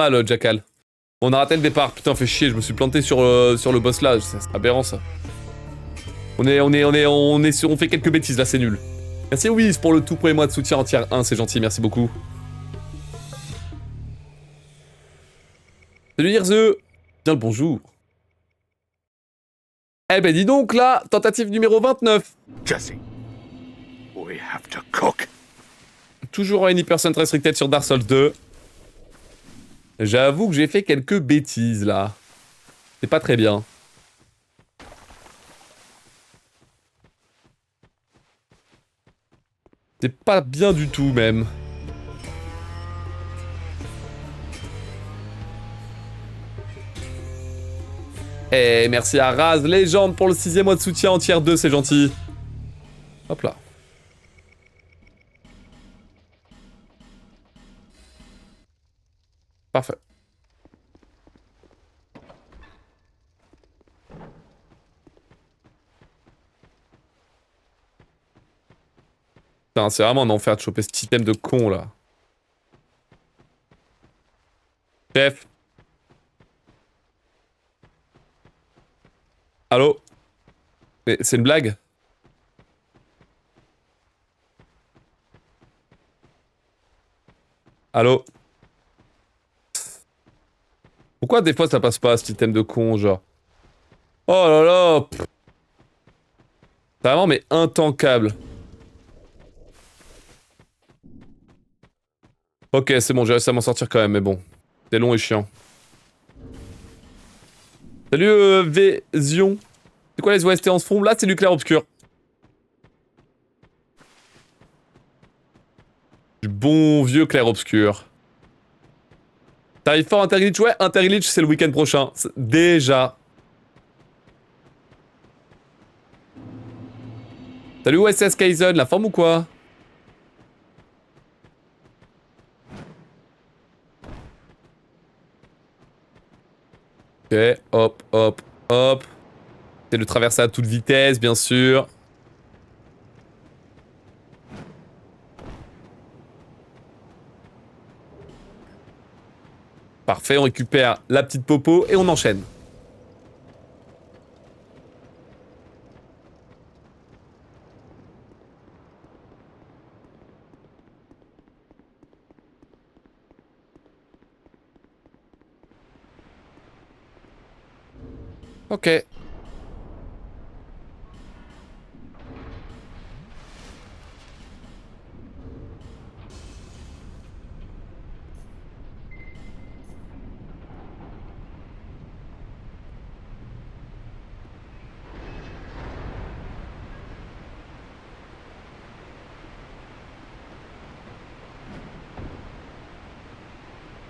Ah, le jackal. On a raté le départ. Putain, fait chier, je me suis planté sur le boss là. C'est aberrant ça. On fait quelques bêtises là, c'est nul. Merci Wiz pour le tout premier mois de soutien en tier 1, c'est gentil, merci beaucoup. Salut Hirze. Bien le bonjour. Eh ben dis donc là, tentative numéro 29. Jesse, we have to cook. Toujours en Any% Restricted sur Dark Souls 2. J'avoue que j'ai fait quelques bêtises là. C'est pas très bien. C'est pas bien du tout même. Eh, merci à Raz Légende pour le 6ème mois de soutien en tier 2, c'est gentil. Hop là. Parfait. Putain, c'est vraiment un enfer de choper cet item de con là. Chef. Allô? C'est une blague? Allô? Pourquoi des fois ça passe pas cet item de con, genre? Oh là là! C'est vraiment mais intankable. Ok, c'est bon, j'ai réussi à m'en sortir quand même, mais bon. C'est long et chiant. Salut Vision. C'est quoi les OST en ce fond? Là, c'est du clair obscur. Du bon vieux clair obscur. T'arrives fort Interglitch? Ouais, Interglitch, c'est le week-end prochain. Déjà. Salut OSS Kaizen, la forme ou quoi? Ok, hop, hop, hop. C'est de traverser à toute vitesse, bien sûr. Parfait, on récupère la petite popo et on enchaîne. Ok.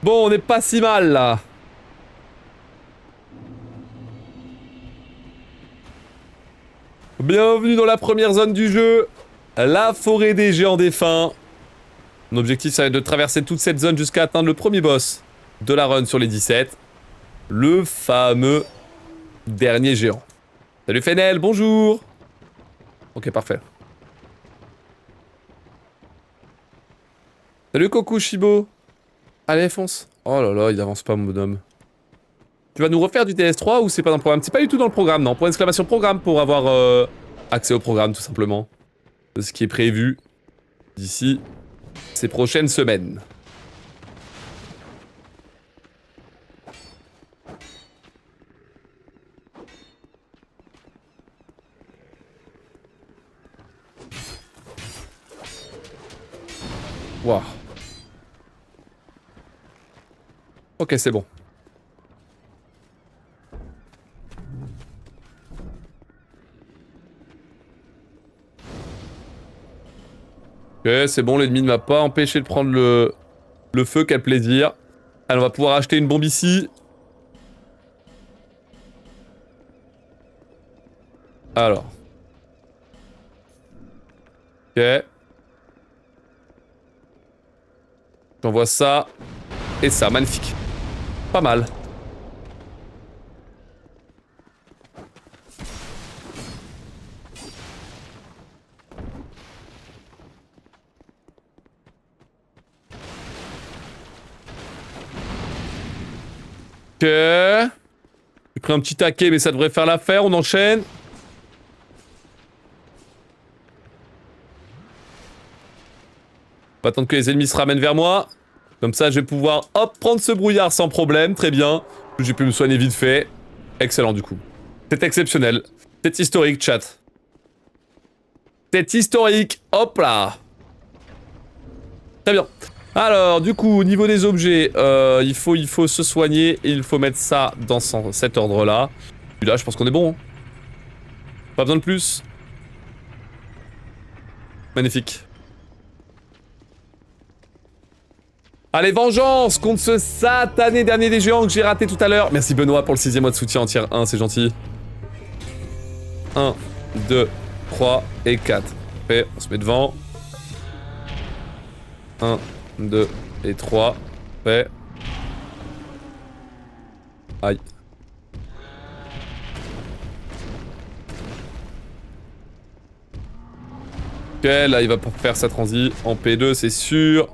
Bon, on n'est pas si mal là. Bienvenue dans la première zone du jeu, la forêt des géants défunts. Mon objectif, ça va être de traverser toute cette zone jusqu'à atteindre le premier boss de la run sur les 17. Le fameux dernier géant. Salut Fenel, bonjour. Ok, parfait. Salut Coco Shibo. Allez, fonce. Oh là là, il avance pas, mon bonhomme. Tu vas nous refaire du TS3 ou c'est pas dans le programme? C'est pas du tout dans le programme, non. Point d'exclamation programme pour avoir accès au programme, tout simplement. De ce qui est prévu d'ici ces prochaines semaines. Waouh. Ok, c'est bon. Ok, c'est bon, l'ennemi ne m'a pas empêché de prendre le feu, quel plaisir. Alors, on va pouvoir acheter une bombe ici. Alors. Ok. J'envoie ça. Et ça, magnifique. Pas mal. J'ai pris un petit taquet, mais ça devrait faire l'affaire. On enchaîne. On va attendre que les ennemis se ramènent vers moi. Comme ça, je vais pouvoir, hop, prendre ce brouillard sans problème. Très bien. J'ai pu me soigner vite fait. Excellent, du coup. C'est exceptionnel. C'est historique, chat. C'est historique. Hop là. Très bien. Alors, du coup, au niveau des objets, il faut se soigner et il faut mettre ça dans cet ordre-là. Puis là, je pense qu'on est bon. Hein. Pas besoin de plus. Magnifique. Allez, vengeance contre ce satané dernier des géants que j'ai raté tout à l'heure. Merci Benoît pour le 6e mois de soutien en tier 1, c'est gentil. 1, 2, 3 et 4. Parfait, on se met devant. 1, 2 et 3. Parfait. Aïe. Ok, là il va pour faire sa transi en P2, c'est sûr.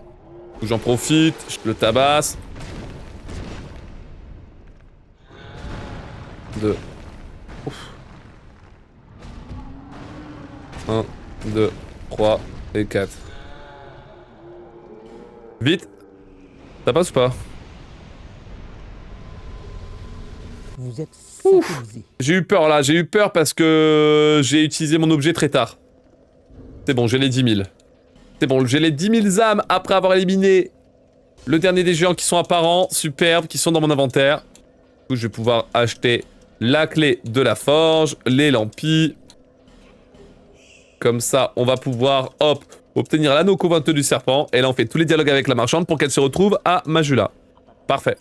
J'en profite, je le tabasse. 2. 1, 2, 3 et 4. Vite. Ça passe ou pas? Vous êtes satellisé. J'ai eu peur là, j'ai eu peur parce que j'ai utilisé mon objet très tard. C'est bon, j'ai les 10 000. C'est bon, j'ai les 10 000 âmes après avoir éliminé le dernier des géants qui sont apparents, superbes, qui sont dans mon inventaire. Du coup, je vais pouvoir acheter la clé de la forge, les lampis. Comme ça, on va pouvoir, hop, obtenir l'anneau conventeux du serpent. Et là, on fait tous les dialogues avec la marchande pour qu'elle se retrouve à Majula. Parfait.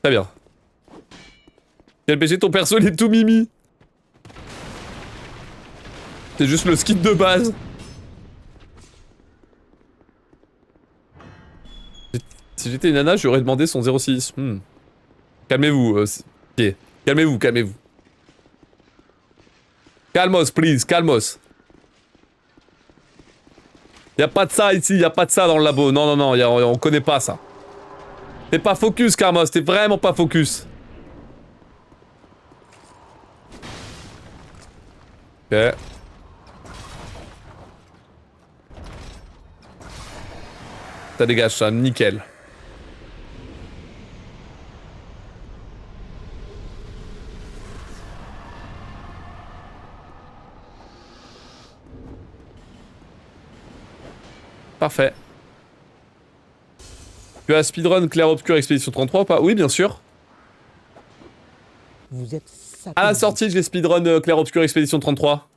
Très bien. Quel BG, ton perso, il est tout mimi. C'est juste le skin de base. Si j'étais une nana, j'aurais demandé son 06. Calmez-vous. Ok. Calmez-vous, calmez-vous. Calmos, please, calmos. Y'a pas de ça ici, y'a pas de ça dans le labo. Non, non, non, on connaît pas ça. T'es pas focus, Carmos, t'es vraiment pas focus. Ok. Ça dégage ça, nickel. Parfait. Tu as speedrun Clair Obscur Expédition 33 ou pas? Oui, bien sûr. Vous êtes satellisé. À la sortie, j'ai speedrun Clair Obscur Expédition 33.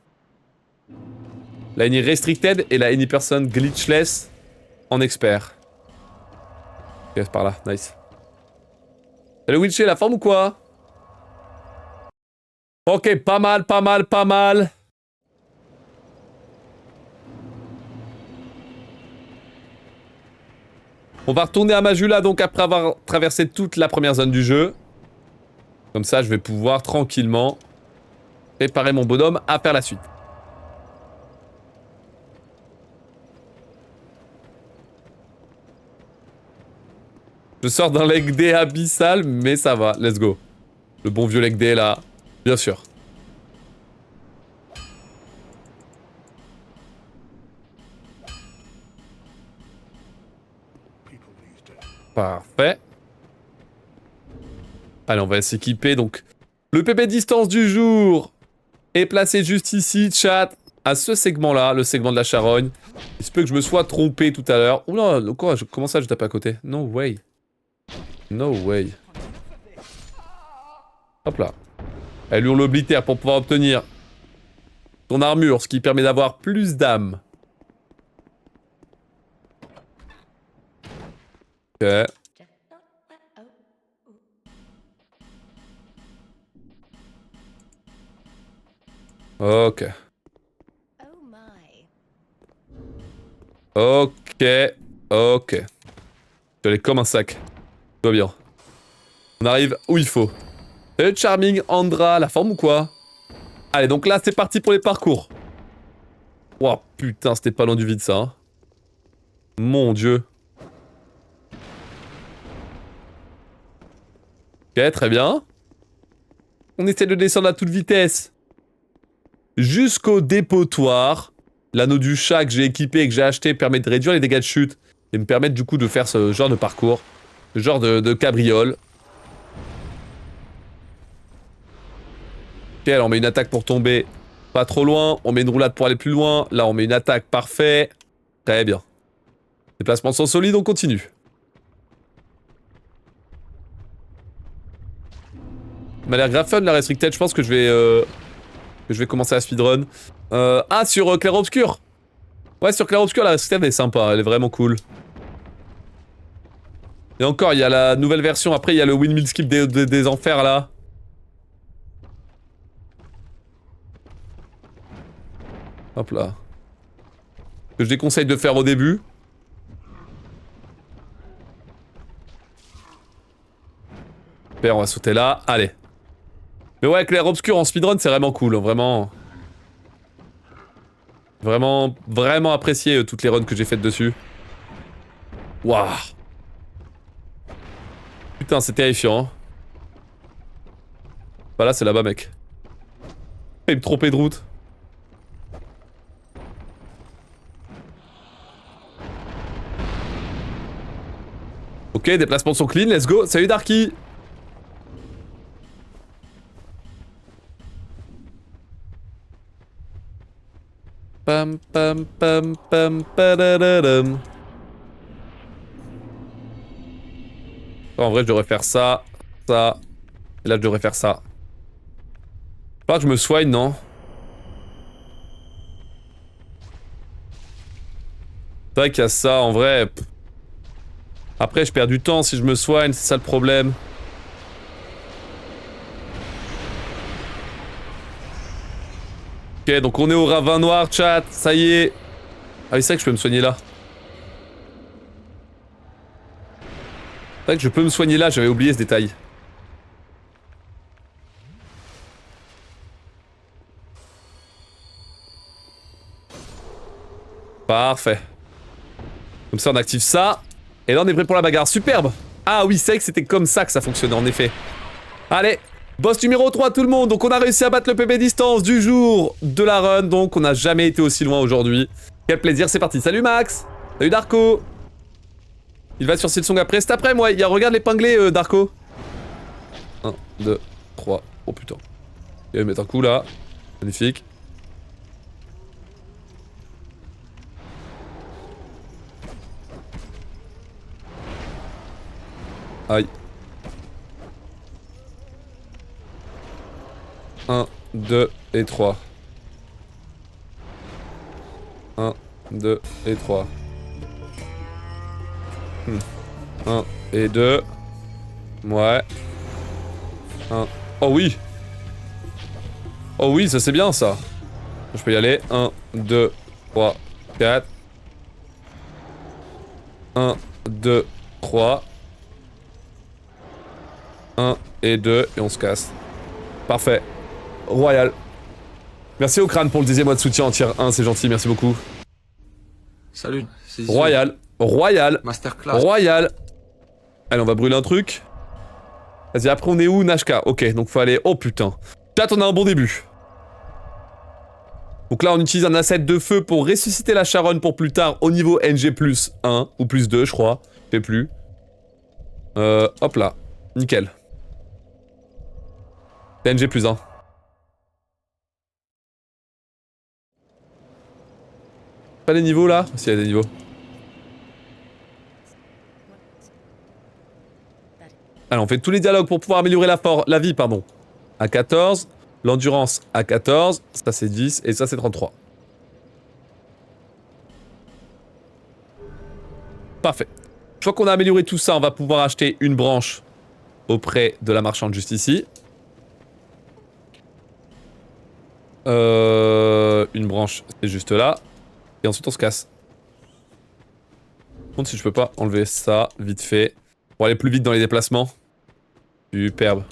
La Any Restricted et la Any Person Glitchless en expert. Ok, c'est par là, nice. Salut Witcher, la forme ou quoi? Ok, pas mal, pas mal, pas mal. On va retourner à Majula donc après avoir traversé toute la première zone du jeu. Comme ça, je vais pouvoir tranquillement préparer mon bonhomme à faire la suite. Je sors d'un leg day abyssal, mais ça va, let's go. Le bon vieux leg day là, bien sûr. Parfait. Allez, on va s'équiper donc. Le PP distance du jour est placé juste ici, chat, à ce segment-là, le segment de la charogne. Il se peut que je me sois trompé tout à l'heure. Oula, quoi, comment ça je tape à côté? No way. No way. Hop là. Elle hurle l'oblitère pour pouvoir obtenir ton armure, ce qui permet d'avoir plus d'âme. Ok. Ok. Ok. Ok. Je l'ai comme un sac. Tout va bien. On arrive où il faut. Salut Charming, Andra, la forme ou quoi? Allez, donc là, c'est parti pour les parcours. Ouah, putain, c'était pas loin du vide, ça. Hein. Mon dieu. Ok, très bien. On essaie de descendre à toute vitesse. Jusqu'au dépotoir. L'anneau du chat que j'ai équipé et que j'ai acheté permet de réduire les dégâts de chute. Et me permettre du coup de faire ce genre de parcours. Ce genre de cabriole. Ok, alors on met une attaque pour tomber pas trop loin. On met une roulade pour aller plus loin. Là, on met une attaque, parfait. Très bien. Les placements sont solides, on continue. m'a l'air grave fun la restricted, je pense que je vais commencer à speedrun. Ah, sur Clair Obscur. Ouais, sur Clair Obscur, la restricted est sympa, elle est vraiment cool. Et encore, il y a la nouvelle version, après il y a le windmill skip des enfers là. Hop là. Que je déconseille de faire au début. Super, on va sauter là, allez. Mais ouais, Clair Obscur en speedrun, c'est vraiment cool, hein, vraiment. Vraiment apprécié toutes les runs que j'ai faites dessus. Waouh. Putain, c'est terrifiant. Hein. Bah là, c'est là-bas, mec. Il me trompait de route. Ok, déplacements sont clean, let's go. Salut Darky. Pam pam pam pam padadadam. En vrai, je devrais faire ça, ça. Et là, je devrais faire ça. Je crois que je me soigne, non? C'est vrai qu'il y a ça, en vrai. Après, je perds du temps si je me soigne, c'est ça le problème. Ok, donc on est au ravin noir, chat, ça y est. Ah oui, c'est vrai que je peux me soigner là. C'est vrai que je peux me soigner là, j'avais oublié ce détail. Parfait. Comme ça, on active ça. Et là, on est prêt pour la bagarre. Superbe. Ah oui, c'est vrai que c'était comme ça que ça fonctionnait, en effet. Allez, boss numéro 3, tout le monde. Donc, on a réussi à battre le PB distance du jour de la run. Donc, on n'a jamais été aussi loin aujourd'hui. Quel plaisir, c'est parti. Salut Max. Salut Darko. Il va sur Silsong après. C'est après, moi. Regarde l'épinglé, Darko. 1, 2, 3. Oh putain. Il va mettre un coup là. Magnifique. Aïe. 1, 2 et 3. 1, 2 et 3. 1 et 2. Ouais. 1. Oh oui. Oh oui, ça c'est bien ça. Je peux y aller. 1, 2, 3, 4. 1, 2, 3. 1 et 2 et on se casse. Parfait. Royal. Merci au crâne pour le 10e mois de soutien en tier 1, c'est gentil, merci beaucoup. Salut, c'est Royal. Royal. Masterclass. Royal. Allez, on va brûler un truc. Vas-y, après on est où, Nashka? Ok, donc faut aller... Oh putain. Chat, on a un bon début. Donc là, on utilise un asset de feu pour ressusciter la Charonne pour plus tard au niveau NG plus 1, ou plus 2, je crois. Je sais plus. Hop là. Nickel. NG plus 1. Pas des niveaux là? Si, il y a des niveaux. Alors on fait tous les dialogues pour pouvoir améliorer la vie, pardon. À 14, l'endurance à 14, ça c'est 10 et ça c'est 33. Parfait. Une fois qu'on a amélioré tout ça, on va pouvoir acheter une branche auprès de la marchande juste ici. Une branche, c'est juste là. Et ensuite on se casse. Par contre, si je peux pas enlever ça, vite fait. Pour aller plus vite dans les déplacements. Superbe.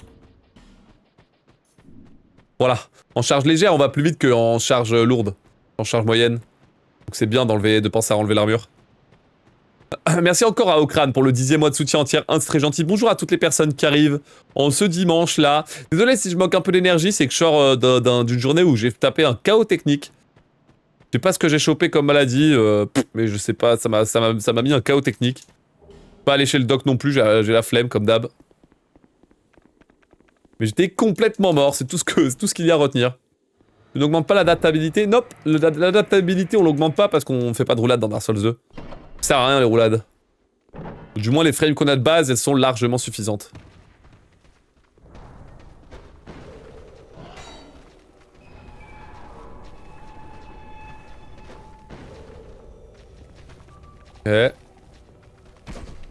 Voilà. En charge légère, on va plus vite qu'en charge lourde. En charge moyenne. Donc c'est bien d'enlever, de penser à enlever l'armure. Merci encore à Okran pour le 10e mois de soutien en tier 1, c'est très gentil. Bonjour à toutes les personnes qui arrivent en ce dimanche-là. Désolé si je manque un peu d'énergie, c'est que je sors d'une journée où j'ai tapé un chaos technique. Je sais pas ce que j'ai chopé comme maladie, mais je sais pas, ça m'a mis un chaos technique. Pas aller chez le doc non plus, j'ai la flemme comme d'hab. Mais j'étais complètement mort, c'est tout ce qu'il y a à retenir. Tu n'augmentes pas l'adaptabilité? Nope, l'adaptabilité on l'augmente pas parce qu'on fait pas de roulade dans Dark Souls 2. Ça sert à rien les roulades. Du moins les frames qu'on a de base, elles sont largement suffisantes. Ok.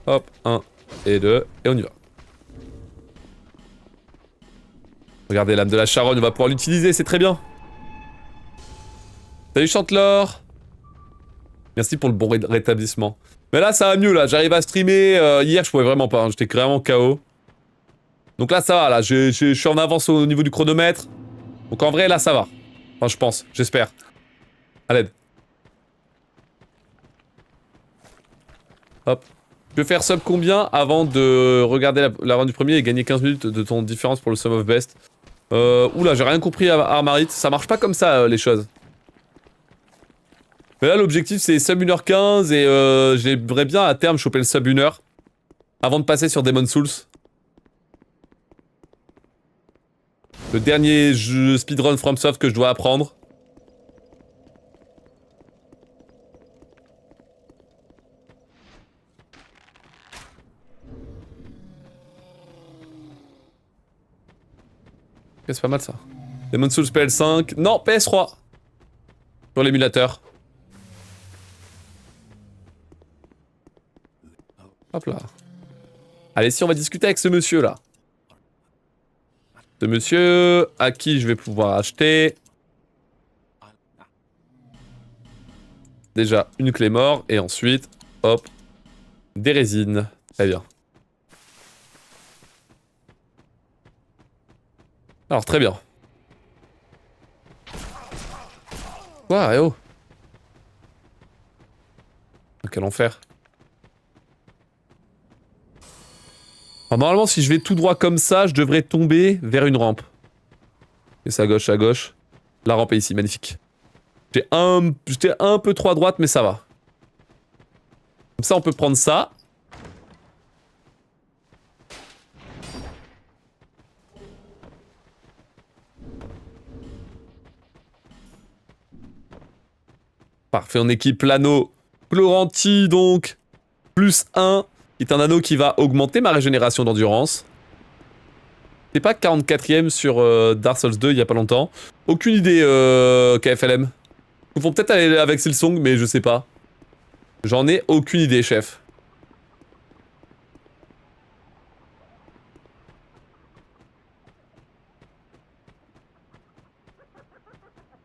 Hop, 1 et 2, et on y va. Regardez, l'âme de la charogne, on va pouvoir l'utiliser, c'est très bien. Salut Chantelor. Merci pour le bon rétablissement. Mais là, ça va mieux, là. J'arrive à streamer. Hier, je pouvais vraiment pas. Hein. J'étais vraiment KO. Donc là, ça va, là. Je suis en avance au niveau du chronomètre. Donc en vrai, là, ça va. Enfin, je pense. J'espère. À l'aide. Hop. Je vais faire sub combien avant de regarder la run du premier et gagner 15 minutes de ton différence pour le sum of best. Oula, j'ai rien compris à Armarit. Ça marche pas comme ça, les choses. Mais là, l'objectif, c'est sub 1h15 et j'aimerais bien à terme choper le sub 1h avant de passer sur Demon's Souls. Le dernier jeu speedrun FromSoft que je dois apprendre. Ok, c'est pas mal ça. Demon's Souls PS5. Non, PS3. Sur l'émulateur. Hop là. Allez, si on va discuter avec ce monsieur là. Ce monsieur à qui je vais pouvoir acheter. Déjà une clé mort et ensuite, hop, des résines. Très bien. Alors très bien. Ouah, eh oh. Quel enfer. Alors, normalement, si je vais tout droit comme ça, je devrais tomber vers une rampe. Et c'est à gauche. La rampe est ici, magnifique. J'étais un peu trop à droite, mais ça va. Comme ça, on peut prendre ça. Parfait, on équipe l'anneau Cloranti, donc. Plus 1. Qui est un anneau qui va augmenter ma régénération d'endurance. C'est pas 44ème sur Dark Souls 2 il y a pas longtemps. Aucune idée, KFLM. Ils vont peut-être aller avec Silsong, mais je sais pas. J'en ai aucune idée, chef.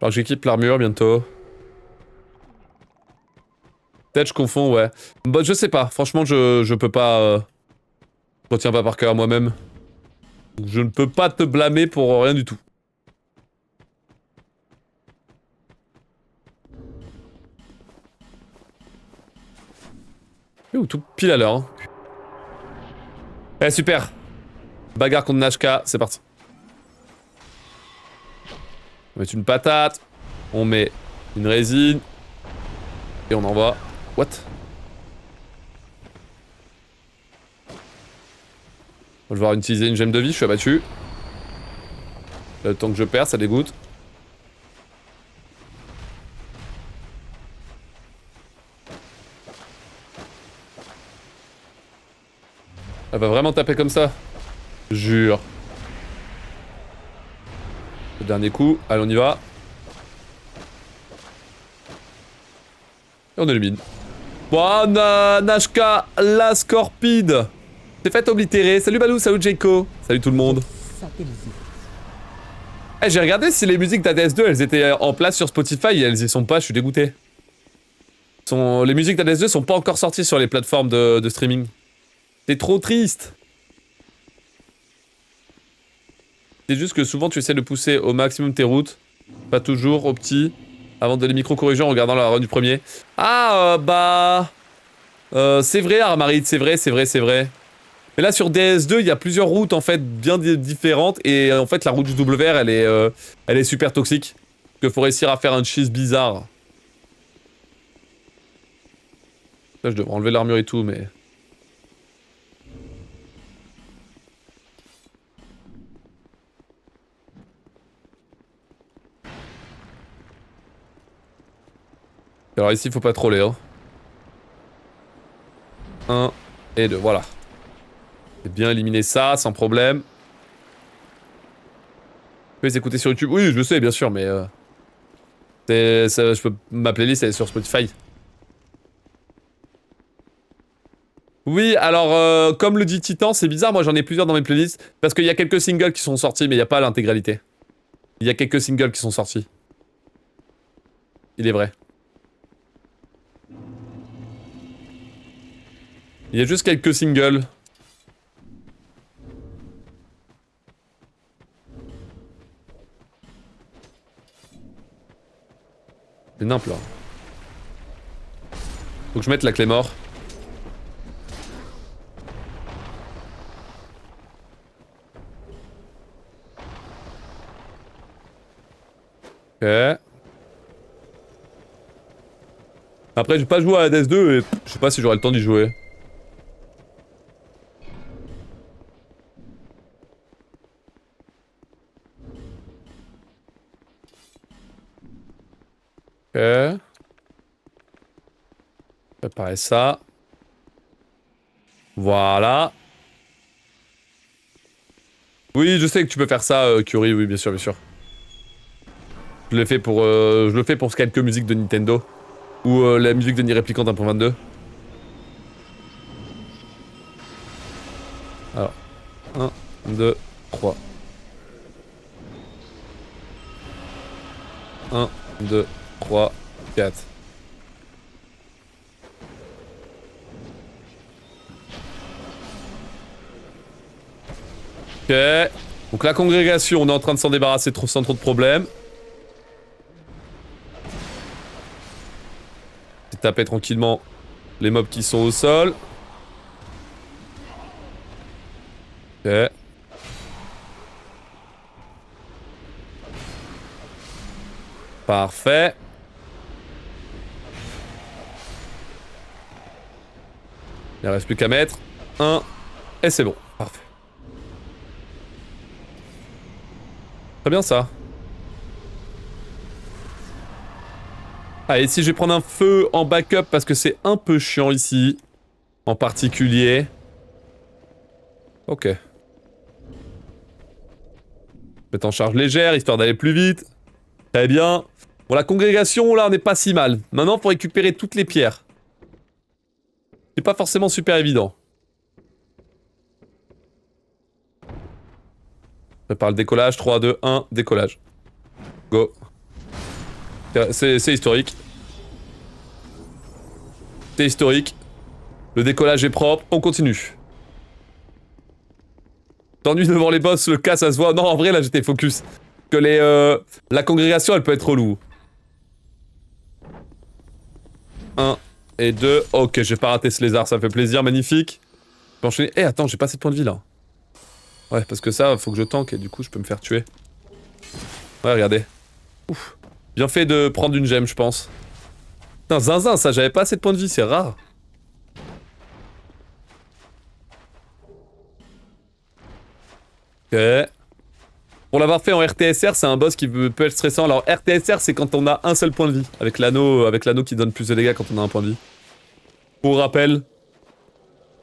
Alors j'équipe l'armure bientôt. Peut-être je confonds, ouais. Bah, je sais pas, franchement je peux pas... Je retiens pas par cœur moi-même. Je ne peux pas te blâmer pour rien du tout. Ouh, tout pile à l'heure. Hein. Eh, super. Bagarre contre Nashka, c'est parti. On met une patate. On met une résine. Et on envoie... What? Je vais devoir utiliser une gemme de vie, je suis abattu. Là, le temps que je perds, ça dégoûte. Elle va vraiment taper comme ça. Jure. Le dernier coup, allez on y va. Et on élimine. Bon, Nashka, la scorpide. C'est fait oblitérer. Salut Balou, salut Jayco. Salut tout le monde. Eh, j'ai regardé si les musiques d'ADS2 elles étaient en place sur Spotify et elles y sont pas, je suis dégoûté. Les musiques d'ADS2 sont pas encore sorties sur les plateformes de streaming. C'est trop triste. C'est juste que souvent tu essaies de pousser au maximum tes routes. Pas toujours au petit. Avant de les micro-corriger en regardant la run du premier. Ah, bah... C'est vrai, Armarid, c'est vrai, c'est vrai, c'est vrai. Mais là, sur DS2, il y a plusieurs routes, en fait, bien différentes. Et en fait, la route du WR, elle est super toxique. Il faut réussir à faire un cheese bizarre. Là, je devrais enlever l'armure et tout, mais... Alors ici, faut pas troller, hein. 1 et 2, voilà. J'ai bien éliminé ça, sans problème. Je peux les écouter sur YouTube? Oui, je le sais, bien sûr, mais... ma playlist, elle est sur Spotify. Oui, alors, comme le dit Titan, c'est bizarre, moi j'en ai plusieurs dans mes playlists, parce qu'il y a quelques singles qui sont sortis, mais il n'y a pas l'intégralité. Il y a quelques singles qui sont sortis. Il est vrai. Il y a juste quelques singles. C'est nimp là. Faut que je mette la clé mort. Ok. Après, j'ai pas joué à Hades 2 et je sais pas si j'aurai le temps d'y jouer. Ok. Préparer ça. Voilà. Oui, je sais que tu peux faire ça, Curie, oui, bien sûr, bien sûr. Je le fais pour quelques musiques de Nintendo. Ou la musique de Nier Replicant 1.22. Alors, 1, 2, 3. 1, 2, 3, 4. Ok. Donc la congrégation, on est en train de s'en débarrasser sans trop de problèmes. J'ai tapé tranquillement les mobs qui sont au sol. Ok. Parfait. Il ne reste plus qu'à mettre. 1. Et c'est bon. Parfait. Très bien ça. Ah, et si je vais prendre un feu en backup parce que c'est un peu chiant ici. En particulier. Ok. Mettre en charge légère, histoire d'aller plus vite. Très bien. Bon, la congrégation, là, on n'est pas si mal. Maintenant, faut récupérer toutes les pierres. C'est pas forcément super évident. Prépare le décollage. 3, 2, 1, décollage. Go. C'est historique. C'est historique. Le décollage est propre. On continue. T'ennuies devant les boss, le cas, ça se voit. Non, en vrai, là, j'étais focus. Que la congrégation, elle peut être relou. 1 et 2. Ok, j'ai pas raté ce lézard, ça me fait plaisir, magnifique. Je peux enchaîner. Eh, attends, j'ai pas assez de points de vie, là. Ouais, parce que ça, faut que je tank, et du coup, je peux me faire tuer. Ouais, regardez. Ouf. Bien fait de prendre une gemme, je pense. Putain, zinzin, ça, j'avais pas assez de points de vie, c'est rare. Ok. Pour l'avoir fait en RTSR, c'est un boss qui peut être stressant. Alors, RTSR, c'est quand on a un seul point de vie. Avec l'anneau qui donne plus de dégâts quand on a un point de vie. Pour rappel.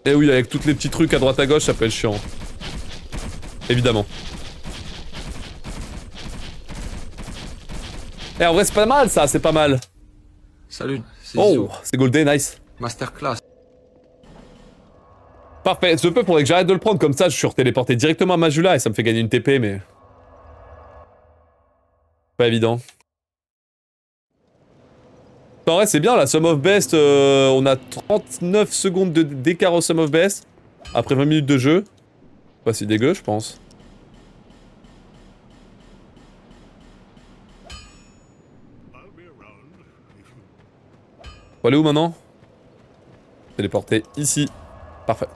Et oui, avec tous les petits trucs à droite à gauche, ça peut être chiant. Évidemment. Eh, en vrai, c'est pas mal, ça, c'est pas mal. Salut, c'est Oh, Zizou. c'est goldé, nice. Masterclass. Parfait, ce peu, faudrait que j'arrête de le prendre, comme ça, je suis téléporté directement à Majula et ça me fait gagner une TP, mais... Pas évident. En vrai, c'est bien, la Sum of Best, on a 39 secondes d'écart au Sum of Best, après 20 minutes de jeu. Pas si dégueu, je pense. Faut aller où maintenant? Téléporter ici. Parfait.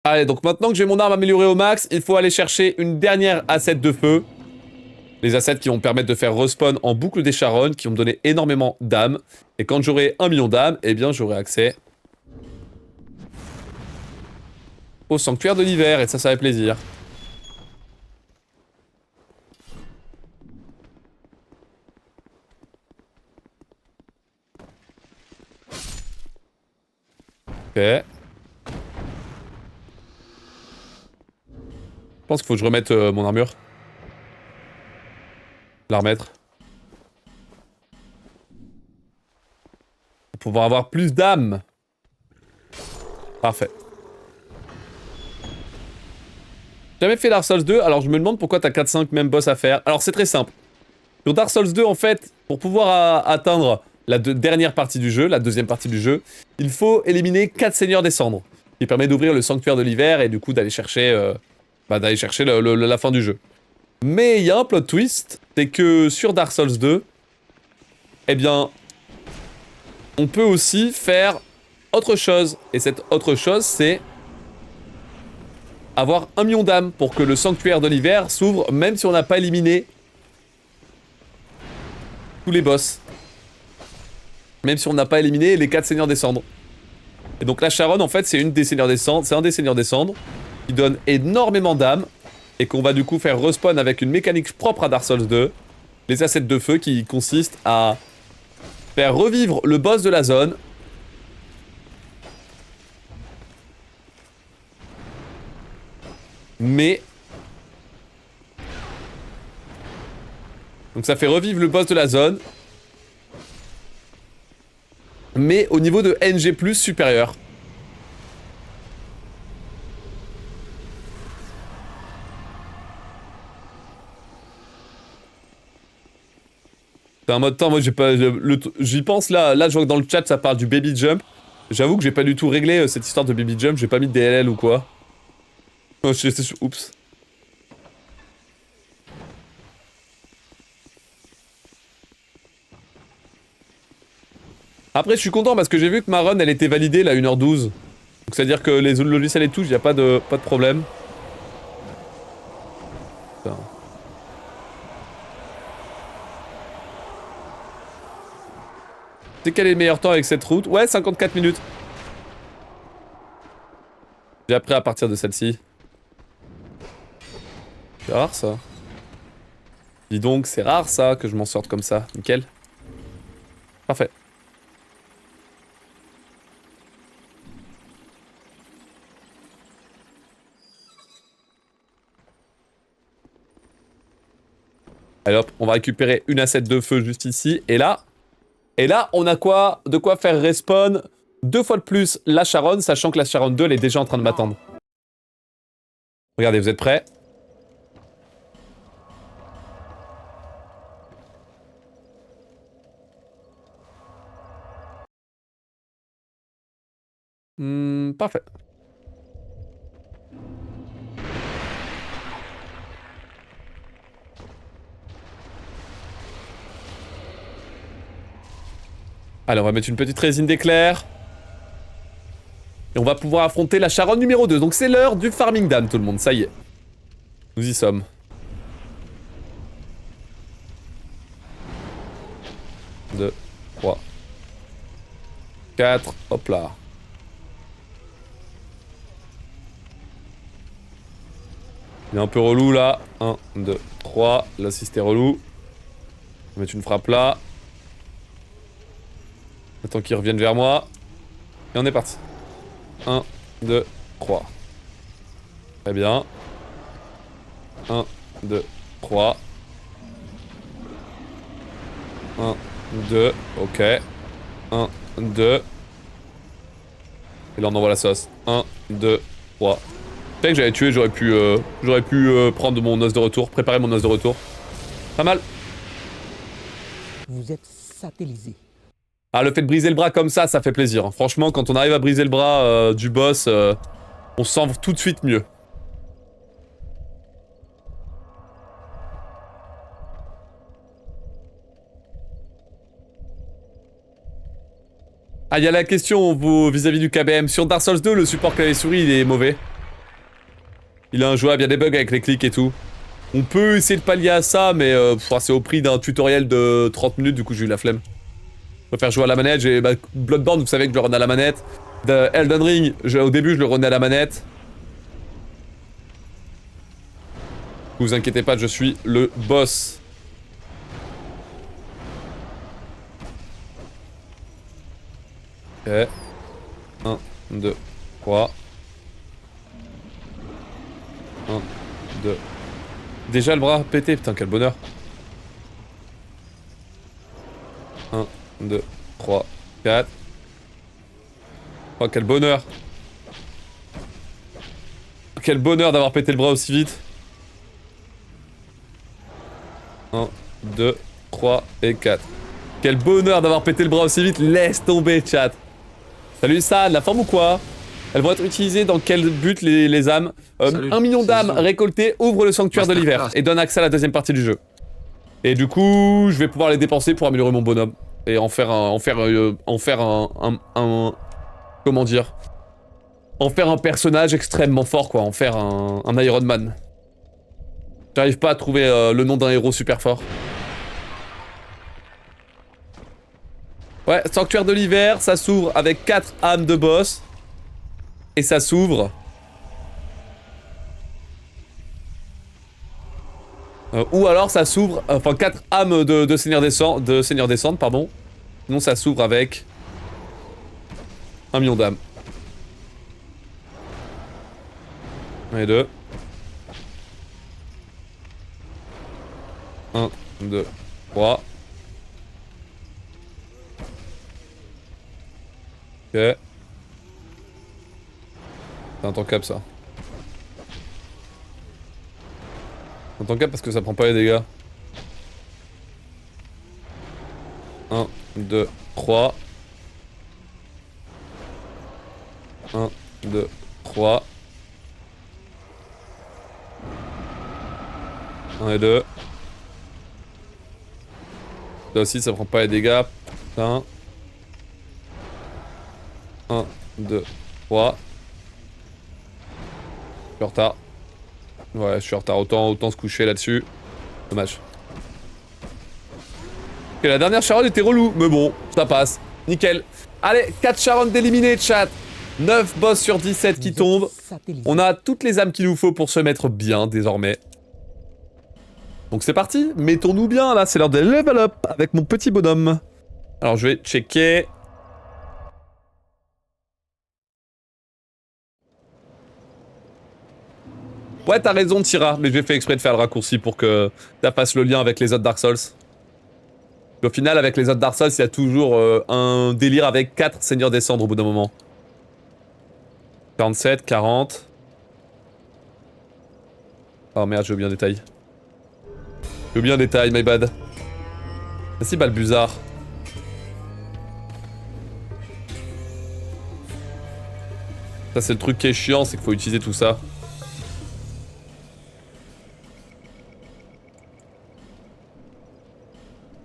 Allez, donc maintenant que j'ai mon arme améliorée au max, il faut aller chercher une dernière asset de feu. Les assets qui vont me permettre de faire respawn en boucle des Charonnes, qui vont me donner énormément d'âmes. Et quand j'aurai 1 million d'âmes, eh bien j'aurai accès au sanctuaire de l'hiver, et ça fait plaisir. Ok. Je pense qu'il faut que je remette mon armure. La remettre. Pour pouvoir avoir plus d'âmes. Parfait. J'ai jamais fait Dark Souls 2, alors je me demande pourquoi t'as 4-5 mêmes boss à faire. Alors c'est très simple. Sur Dark Souls 2, en fait, pour pouvoir atteindre la dernière partie du jeu, la deuxième partie du jeu, il faut éliminer 4 seigneurs des cendres. Qui permet d'ouvrir le sanctuaire de l'hiver et du coup d'aller chercher, la fin du jeu. Mais il y a un plot twist, c'est que sur Dark Souls 2, eh bien, on peut aussi faire autre chose. Et cette autre chose, c'est avoir 1 million d'âmes pour que le sanctuaire de l'hiver s'ouvre, même si on n'a pas éliminé tous les boss. Même si on n'a pas éliminé les 4 seigneurs des cendres. Et donc la Charonne, en fait, c'est une des seigneurs des cendres, c'est un des seigneurs des cendres qui donne énormément d'âmes et qu'on va du coup faire respawn avec une mécanique propre à Dark Souls 2, les assets de feu qui consistent à faire revivre le boss de la zone. Mais donc ça fait revivre le boss de la zone, mais au niveau de NG+ supérieur. C'est un mode temps, moi j'ai pas... J'y pense là, je vois que dans le chat ça parle du baby jump. J'avoue que j'ai pas du tout réglé cette histoire de baby jump, j'ai pas mis de DLL ou quoi. Oh, oups. Après je suis content parce que j'ai vu que ma run elle était validée là 1h12. Donc c'est à dire que les logiciels et tout, y a pas de problème. Putain. C'est quel est le meilleur temps avec cette route? Ouais, 54 minutes. J'ai appris à partir de celle-ci. C'est rare ça. Dis donc, c'est rare ça que je m'en sorte comme ça. Nickel. Parfait. Allez hop, on va récupérer une asset de feu juste ici. Et là, on a de quoi faire respawn 2 fois de plus la Charonne, sachant que la Charonne 2, elle est déjà en train de m'attendre. Regardez, vous êtes prêts? Parfait. Allez, on va mettre une petite résine d'éclair. Et on va pouvoir affronter la Charonne numéro 2. Donc c'est l'heure du farming d'âme, tout le monde, ça y est. Nous y sommes. Deux, 3, 4, hop là. Il est un peu relou là. 1, 2, 3. Là, si c'était relou. On va mettre une frappe là. Attends qu'ils reviennent vers moi. Et on est parti. 1, 2, 3. Très bien. 1, 2, 3. 1, 2, ok. 1, 2. Et là on envoie la sauce. 1, 2, 3. Peut-être que j'avais tué, j'aurais pu prendre mon os de retour, préparer mon os de retour. Pas mal. Vous êtes satellisé. Ah, le fait de briser le bras comme ça fait plaisir. Franchement, quand on arrive à briser le bras du boss, on se sent tout de suite mieux. Ah, il y a la question vis-à-vis du KBM. Sur Dark Souls 2, le support clavier-souris, il est mauvais. Il est injouable, il y a des bugs avec les clics et tout. On peut essayer de pallier à ça, mais c'est au prix d'un tutoriel de 30 minutes, du coup j'ai eu la flemme. Je préfère jouer à la manette, j'ai Bloodborne, vous savez que je le run à la manette. De Elden Ring, au début je le runais à la manette. Vous inquiétez pas, je suis le boss. Ok. 1, 2, 3. 1, 2. Déjà le bras pété, putain quel bonheur. 1, 2, 3, 4. Oh quel bonheur. Quel bonheur d'avoir pété le bras aussi vite. 1, 2, 3 et 4. Quel bonheur d'avoir pété le bras aussi vite. Laisse tomber chat. Salut ça, de la forme ou quoi? Elles vont être utilisées dans quel but les âmes? 1 million d'âmes récoltées ouvre le sanctuaire de l'hiver et donne accès à la deuxième partie du jeu. Et du coup, je vais pouvoir les dépenser pour améliorer mon bonhomme. Et en faire un comment dire? En faire un personnage extrêmement fort quoi, en faire un Iron Man. J'arrive pas à trouver le nom d'un héros super fort. Ouais, sanctuaire de l'hiver, ça s'ouvre avec 4 âmes de boss. Et ça s'ouvre... ou alors ça s'ouvre... Enfin 4 âmes de Seigneur Descendre, pardon. Sinon ça s'ouvre avec... 1 million d'âmes. 1 et 2. 1, 2, 3. Ok. C'est intankable ça. C'est intankable parce que ça prend pas les dégâts. 1, 2, 3. 1, 2, 3. 1 et 2. Là aussi ça prend pas les dégâts. Putain. 1, 2, 3. Je suis en retard. Ouais, je suis en retard. Autant se coucher là-dessus. Dommage. Ok, la dernière charonne était relou. Mais bon, ça passe. Nickel. Allez, 4 charonnes d'éliminer, chat. 9 boss sur 17 qui tombent. On a toutes les âmes qu'il nous faut pour se mettre bien, désormais. Donc c'est parti. Mettons-nous bien, là. C'est l'heure de level up avec mon petit bonhomme. Alors, je vais checker... Ouais, t'as raison, Tira, mais j'ai fait exprès de faire le raccourci pour que ça fasse le lien avec les autres Dark Souls. Au final, avec les autres Dark Souls, il y a toujours un délire avec 4 Seigneurs des Cendres au bout d'un moment. 47, 40... Oh merde, j'ai oublié un détail. J'ai oublié un détail, my bad. Merci, Balbuzard. Ça, c'est le truc qui est chiant, c'est qu'il faut utiliser tout ça.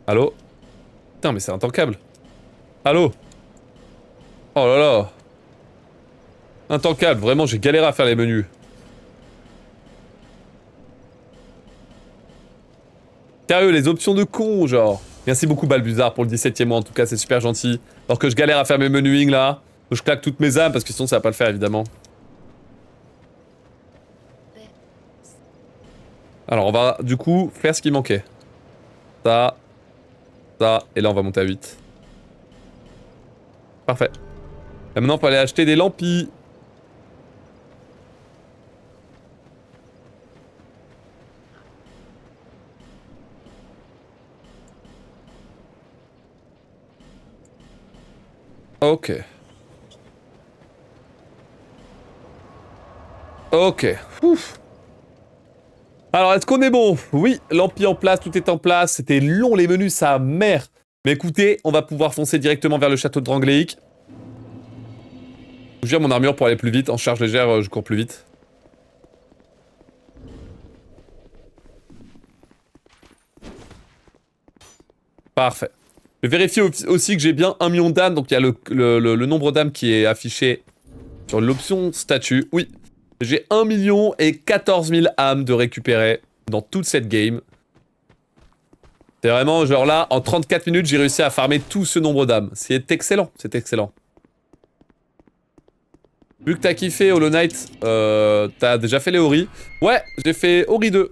Allô? Putain, mais c'est intankable. Allô? Oh là là. Intankable, vraiment, j'ai galéré à faire les menus. Sérieux, les options de con, genre. Merci beaucoup, Balbuzard, pour le 17e mois, en tout cas, c'est super gentil. Alors que je galère à faire mes menuing, là. Faut que je claque toutes mes âmes, parce que sinon, ça va pas le faire, évidemment. Alors, on va, du coup, faire ce qui manquait. Ça... Ça, et là on va monter à 8. Parfait. Et maintenant on peut aller acheter des lampis. Ok. Ok. Ouf. Alors, est-ce qu'on est bon? Oui, l'ampli en place, tout est en place. C'était long les menus, sa mère. Mais écoutez, on va pouvoir foncer directement vers le château de Drangleic. Je gère mon armure pour aller plus vite. En charge légère, je cours plus vite. Parfait. Je vais vérifier aussi que j'ai bien 1 million d'âmes. Donc il y a le nombre d'âmes qui est affiché sur l'option statut. Oui, j'ai 1 million et 14 000 âmes de récupérer dans toute cette game. C'est vraiment genre là, en 34 minutes, j'ai réussi à farmer tout ce nombre d'âmes. C'est excellent, c'est excellent. Vu que t'as kiffé Hollow Knight, t'as déjà fait les Ori. Ouais, j'ai fait Ori 2.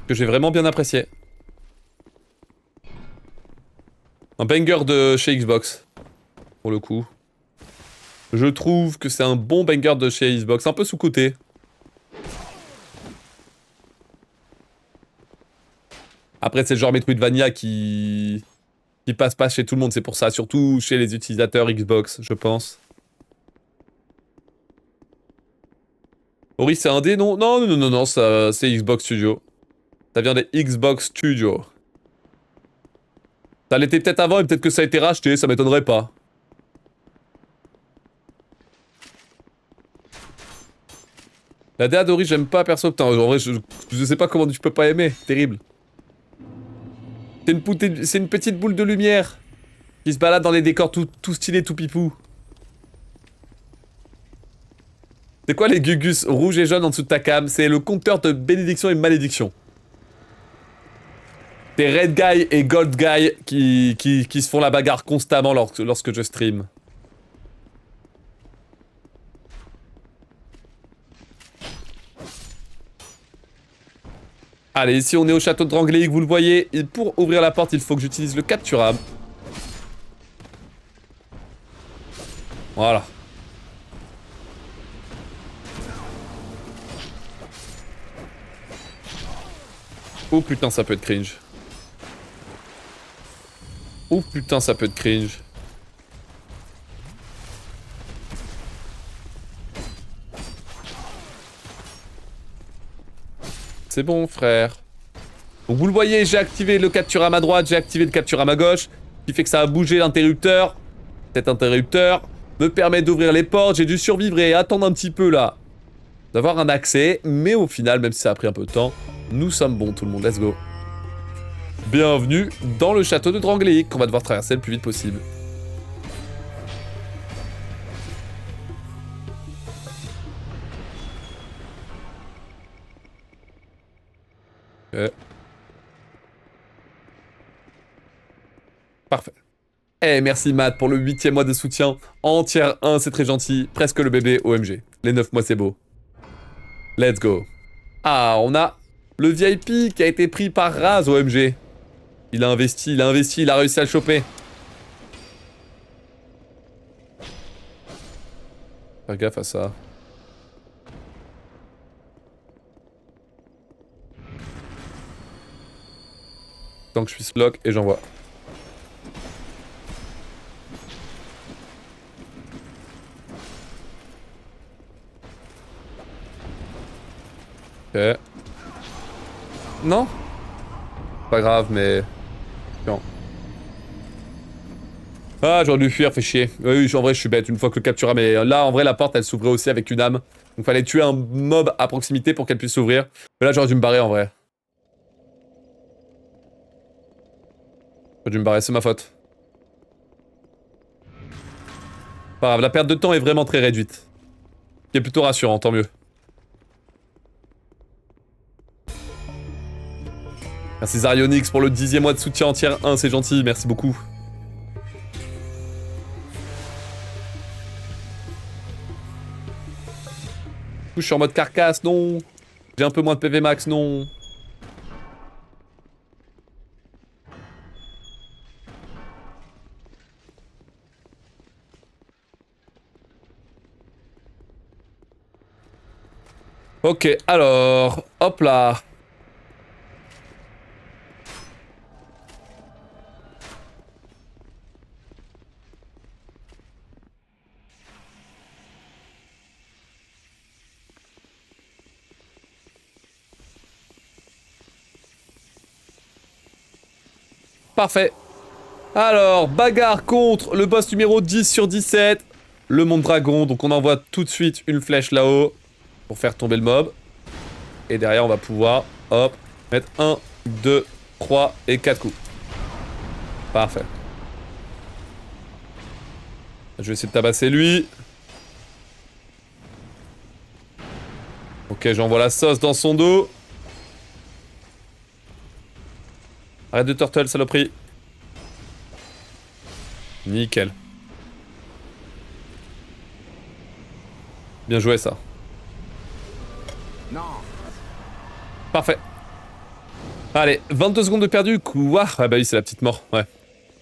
Que j'ai vraiment bien apprécié. Un banger de chez Xbox. Pour le coup. Je trouve que c'est un bon banger de chez Xbox. Un peu sous-coté. Après, c'est le genre Metroidvania qui passe pas chez tout le monde. C'est pour ça. Surtout chez les utilisateurs Xbox, je pense. Ori, c'est un dé, non? Non, c'est Xbox Studio. Ça vient des Xbox Studio. Ça l'était peut-être avant et peut-être que ça a été racheté, ça m'étonnerait pas. La DA d'Ori, j'aime pas perso. Putain, en vrai, je sais pas comment tu peux pas aimer. Terrible. C'est une petite boule de lumière qui se balade dans les décors tout stylés, tout pipou. C'est quoi les gugus rouges et jaunes en dessous de ta cam? C'est le compteur de bénédiction et malédiction. C'est Red Guy et Gold Guy qui se font la bagarre constamment lorsque je stream. Allez, ici on est au château de Drangleic, vous le voyez. Et pour ouvrir la porte, il faut que j'utilise le capturable. Voilà. Oh putain, ça peut être cringe. Oh putain, ça peut être cringe. C'est bon, frère. Donc vous le voyez, j'ai activé le capture à ma droite, j'ai activé le capture à ma gauche, ce qui fait que ça a bougé l'interrupteur. Cet interrupteur me permet d'ouvrir les portes. J'ai dû survivre et attendre un petit peu là, d'avoir un accès, mais au final, même si ça a pris un peu de temps, nous sommes bons, tout le monde, let's go. Bienvenue dans le château de Drangleic, qu'on va devoir traverser le plus vite possible. Ok. Parfait. Eh, merci Matt pour le 8e mois de soutien. En tiers 1, c'est très gentil. Presque le bébé OMG. Les 9 mois, c'est beau. Let's go. Ah, on a le VIP qui a été pris par Raz OMG. Il a investi, il a réussi à le choper. Faire gaffe à ça. Tant que je puisse lock et j'envoie. Ok. Non? Pas grave, mais... Non. Ah, j'aurais dû fuir, fait chier. Oui, en vrai, je suis bête, une fois que le captura, mais là, en vrai, la porte, elle s'ouvrait aussi avec une âme. Donc, fallait tuer un mob à proximité pour qu'elle puisse s'ouvrir. Mais là, j'aurais dû me barrer, en vrai. J'aurais dû me barrer, c'est ma faute. Pas grave, la perte de temps est vraiment très réduite. Ce qui est plutôt rassurant, tant mieux. Merci Zarionix pour le 10e mois de soutien en tiers 1, c'est gentil, merci beaucoup. Je suis en mode carcasse, non. J'ai un peu moins de PV max, non. Ok, alors, hop là. Parfait. Alors, bagarre contre le boss numéro 10 sur 17. Le monde dragon, donc on envoie tout de suite une flèche là-haut pour faire tomber le mob. Et derrière, on va pouvoir, hop, mettre 1, 2, 3 et 4 coups. Parfait. Je vais essayer de tabasser lui. Ok, j'envoie la sauce dans son dos. Arrête de turtle, saloperie. Nickel. Bien joué ça. Non. Parfait. Allez, 22 secondes de perdu. Quoi? Ah bah oui, c'est la petite mort. Ouais.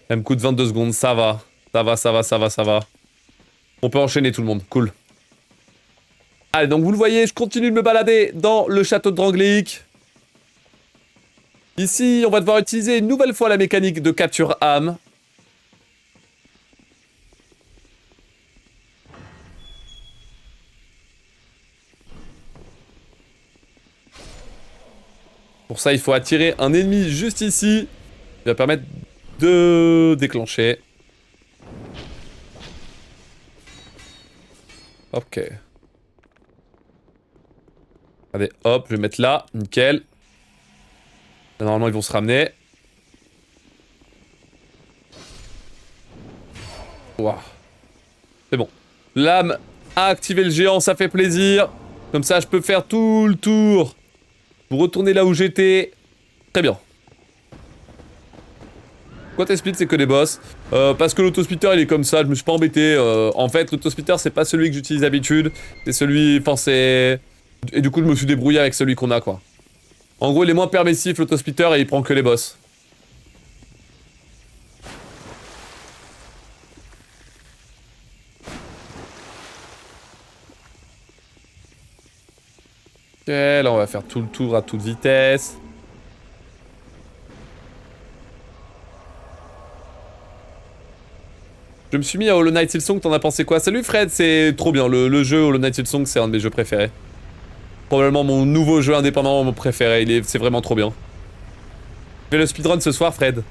Elle me coûte 22 secondes. Ça va. Ça va, ça va, ça va, ça va. On peut enchaîner tout le monde. Cool. Allez, donc vous le voyez, je continue de me balader dans le château de Drangleic. Ici, on va devoir utiliser une nouvelle fois la mécanique de capture âme. Pour ça, il faut attirer un ennemi juste ici. Il va permettre de déclencher. Ok. Allez, hop, je vais mettre là. Nickel. Là, normalement, ils vont se ramener. Waouh. C'est bon. L'âme a activé le géant, ça fait plaisir. Comme ça, je peux faire tout le tour. Pour retourner là où j'étais. Très bien. Pourquoi t'expliques c'est que des boss? Parce que l'autosplitter il est comme ça, je me suis pas embêté. En fait, l'autosplitter c'est pas celui que j'utilise d'habitude. C'est celui. Enfin, c'est. Et du coup, je me suis débrouillé avec celui qu'on a, quoi. En gros, il est moins permissif, l'autosplitter, et il prend que les boss. Ok, là on va faire tout le tour à toute vitesse. Je me suis mis à Hollow Knight Silksong, t'en as pensé quoi? Salut Fred, c'est trop bien, le jeu Hollow Knight Silksong c'est un de mes jeux préférés. Probablement mon nouveau jeu indépendant mon préféré, c'est vraiment trop bien. Je fais le speedrun ce soir Fred.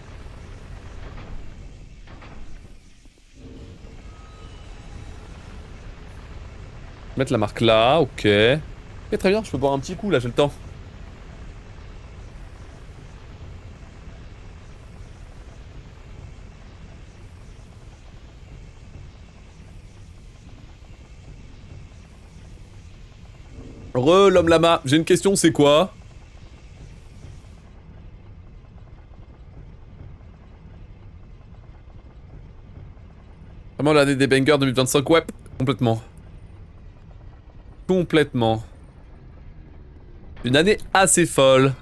Mettre la marque là, ok. Ok, très bien, je peux boire un petit coup là, j'ai le temps. L'homme lama, j'ai une question, c'est quoi? Vraiment l'année des bangers 2025, ouais, complètement. Complètement. Une année assez folle.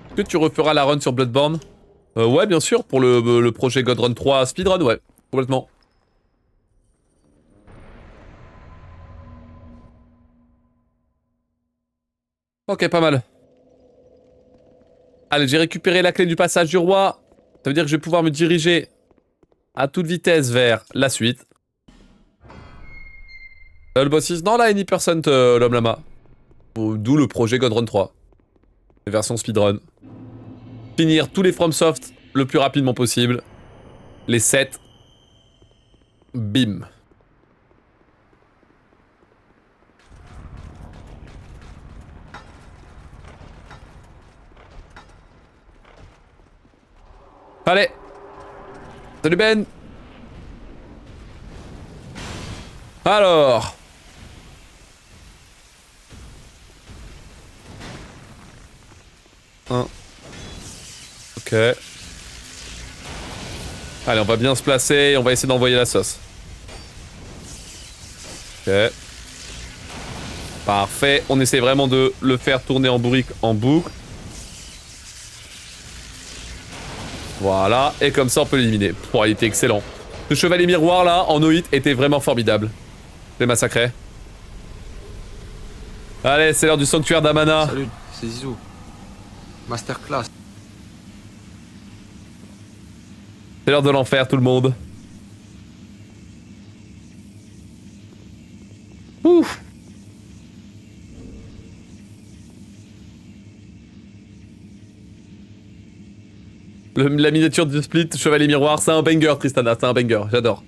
Est-ce que tu referas la run sur Bloodborne? Ouais, bien sûr, pour le projet God Run 3 speedrun, ouais, complètement. Ok, pas mal. Allez, j'ai récupéré la clé du passage du roi. Ça veut dire que je vais pouvoir me diriger à toute vitesse vers la suite. Le boss 6, non, là, any percent, l'homme lama. D'où le projet God Run 3. Version speedrun. Finir tous les FromSoft le plus rapidement possible. Les 7. Bim. Allez. Salut Ben. Alors. Ok. Allez, on va bien se placer et on va essayer d'envoyer la sauce. Ok. Parfait. On essaie vraiment de le faire tourner en bourrique en boucle. Voilà. Et comme ça, on peut l'éliminer. Oh, il était excellent. Ce chevalier miroir là, en no-hit, était vraiment formidable. Je l'ai massacré. Allez, c'est l'heure du sanctuaire d'Amana. Salut, c'est Zizou. Masterclass. C'est l'heure de l'enfer, tout le monde. Ouf. La miniature du split, chevalier miroir, c'est un banger, Tristana, c'est un banger, j'adore.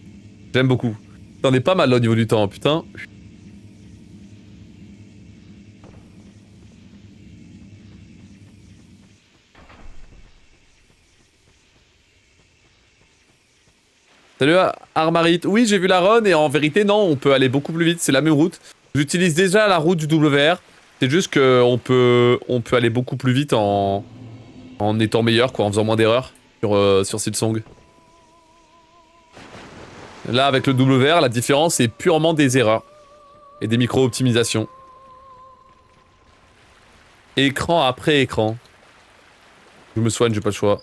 J'aime beaucoup. T'en es pas mal là, au niveau du temps, putain. Salut Armarit. Oui, j'ai vu la run et en vérité, non, on peut aller beaucoup plus vite. C'est la même route. J'utilise déjà la route du WR. C'est juste qu'on peut aller beaucoup plus vite en étant meilleur, quoi, en faisant moins d'erreurs sur Silsong. Là, avec le WR, la différence, c'est purement des erreurs. Et des micro-optimisations. Écran après écran. Je me soigne, j'ai pas le choix.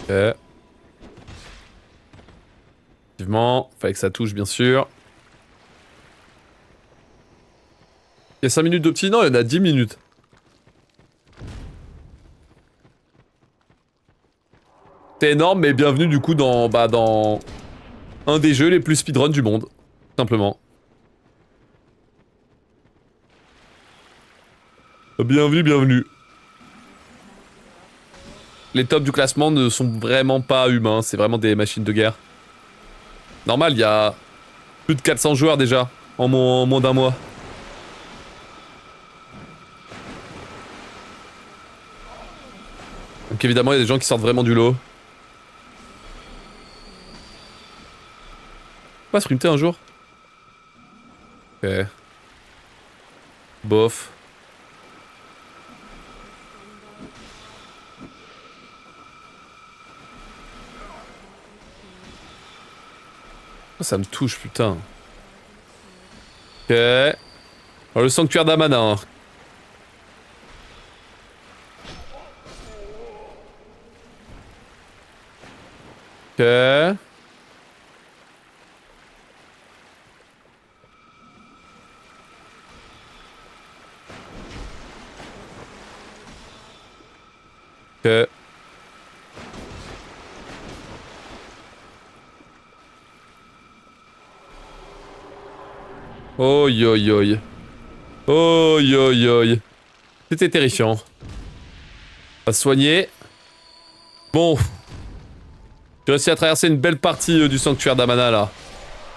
Ok. Effectivement, fallait que ça touche, bien sûr. Il y a 5 minutes d'opti? Non, il y en a 10 minutes. C'est énorme, mais bienvenue du coup dans un des jeux les plus speedrun du monde. Simplement. Bienvenue, bienvenue. Les tops du classement ne sont vraiment pas humains, c'est vraiment des machines de guerre. Normal, il y a plus de 400 joueurs déjà, en moins d'un mois. Donc évidemment, il y a des gens qui sortent vraiment du lot. Pas sprinter un jour? Ok. Bof. Oh, ça me touche, putain. Ok. Alors, le sanctuaire d'Amana. Hein. Ok. Ok. Oi oi oi. Oi oi oi. C'était terrifiant. On va se soigner. Bon. J'ai réussi à traverser une belle partie du sanctuaire d'Amana là.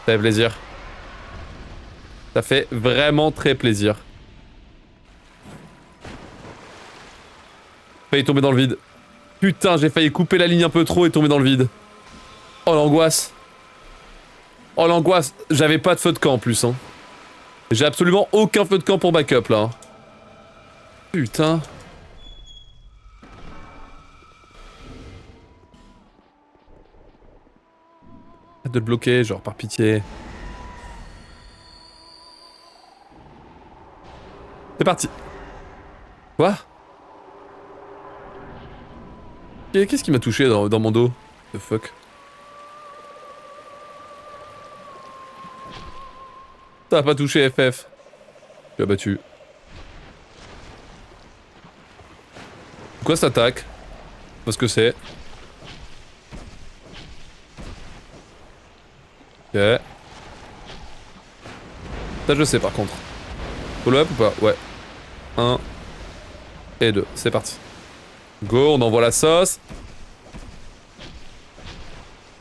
Ça fait plaisir. Ça fait vraiment très plaisir. J'ai failli tomber dans le vide. Putain, j'ai failli couper la ligne un peu trop et tomber dans le vide. Oh l'angoisse. Oh l'angoisse. J'avais pas de feu de camp en plus hein. J'ai absolument aucun feu de camp pour backup là. Putain. Arrête de le bloquer, genre par pitié. C'est parti. Quoi? Qu'est-ce qui m'a touché dans mon dos? The fuck? T'as pas touché FF. Tu as battu. Pourquoi ça attaque? Parce que c'est. Ok. Ça je sais par contre. Follow up ou pas? Ouais. 1 et 2. C'est parti. Go, on envoie la sauce.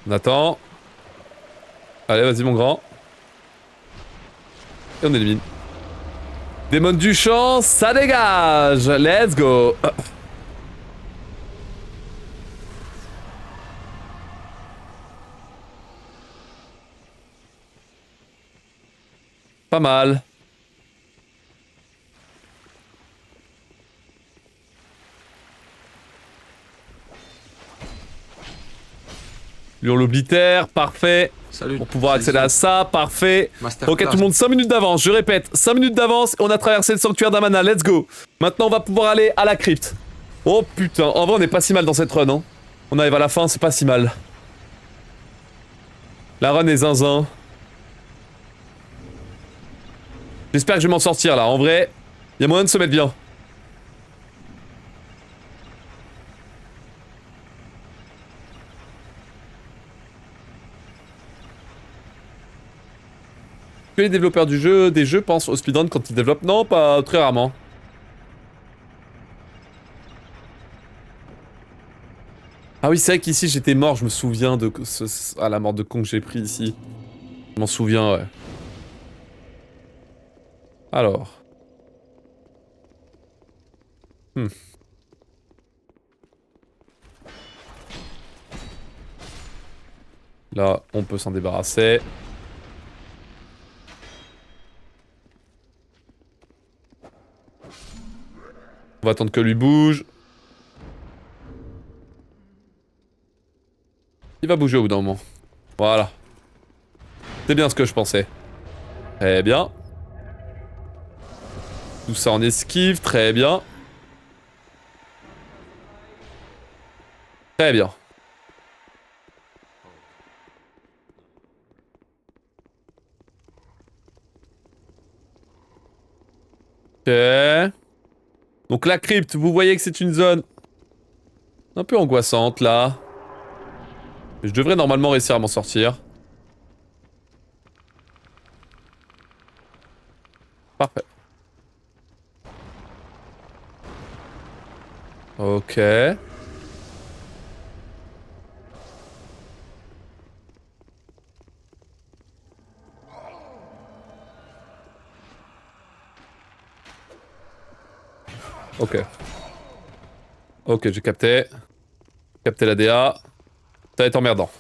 On attend. Allez, vas-y mon grand. Et on élimine. Démon du champ, ça dégage. Let's go. Pas mal. L'oblitère, parfait. Salut. Pour pouvoir accéder à ça, parfait. Masterclass. Ok, tout le monde, 5 minutes d'avance, je répète, 5 minutes d'avance, on a traversé le sanctuaire d'Amana, let's go. Maintenant, on va pouvoir aller à la crypte. Oh putain, en vrai, on est pas si mal dans cette run, hein. On arrive à la fin, c'est pas si mal. La run est zinzin. J'espère que je vais m'en sortir là, en vrai, il y a moyen de se mettre bien. Que les développeurs des jeux pensent au speedrun quand ils développent? Non, pas très rarement. Ah oui, c'est vrai qu'ici j'étais mort, je me souviens de la mort de con que j'ai pris ici. Je m'en souviens, ouais. Alors. Là, on peut s'en débarrasser. On va attendre que lui bouge. Il va bouger au bout d'un moment. Voilà. C'est bien ce que je pensais. Très bien. Tout ça en esquive, très bien. Très bien. Ok. Donc la crypte, vous voyez que c'est une zone un peu angoissante là. Je devrais normalement réussir à m'en sortir. Parfait. Ok. Ok. Ok, j'ai capté. Capté la DA. Ça va être emmerdant.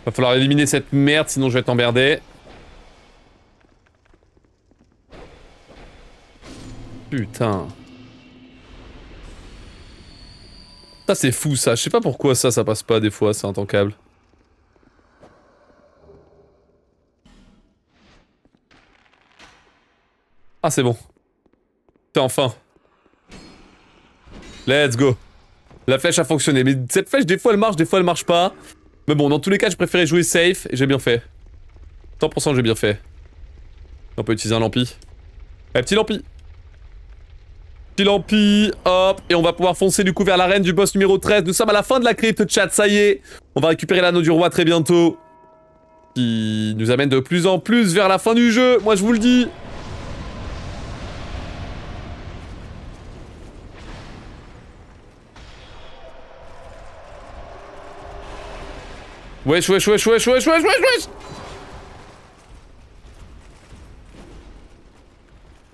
Va falloir éliminer cette merde, sinon je vais être emmerdé. Putain. Ça c'est fou ça, je sais pas pourquoi ça passe pas des fois, c'est intankable. Ah c'est bon. C'est enfin. Let's go. La flèche a fonctionné, mais cette flèche des fois elle marche pas. Mais bon, dans tous les cas je préférais jouer safe et j'ai bien fait. 100% j'ai bien fait. On peut utiliser un lampi. Eh, petit lampi. Petit lampi, hop, et on va pouvoir foncer du coup vers l'arène du boss numéro 13. Nous sommes à la fin de la crypte, chat, ça y est. On va récupérer l'anneau du roi très bientôt. Qui nous amène de plus en plus vers la fin du jeu, moi je vous le dis. Wesh, wesh, wesh, wesh, wesh, wesh, wesh, wesh.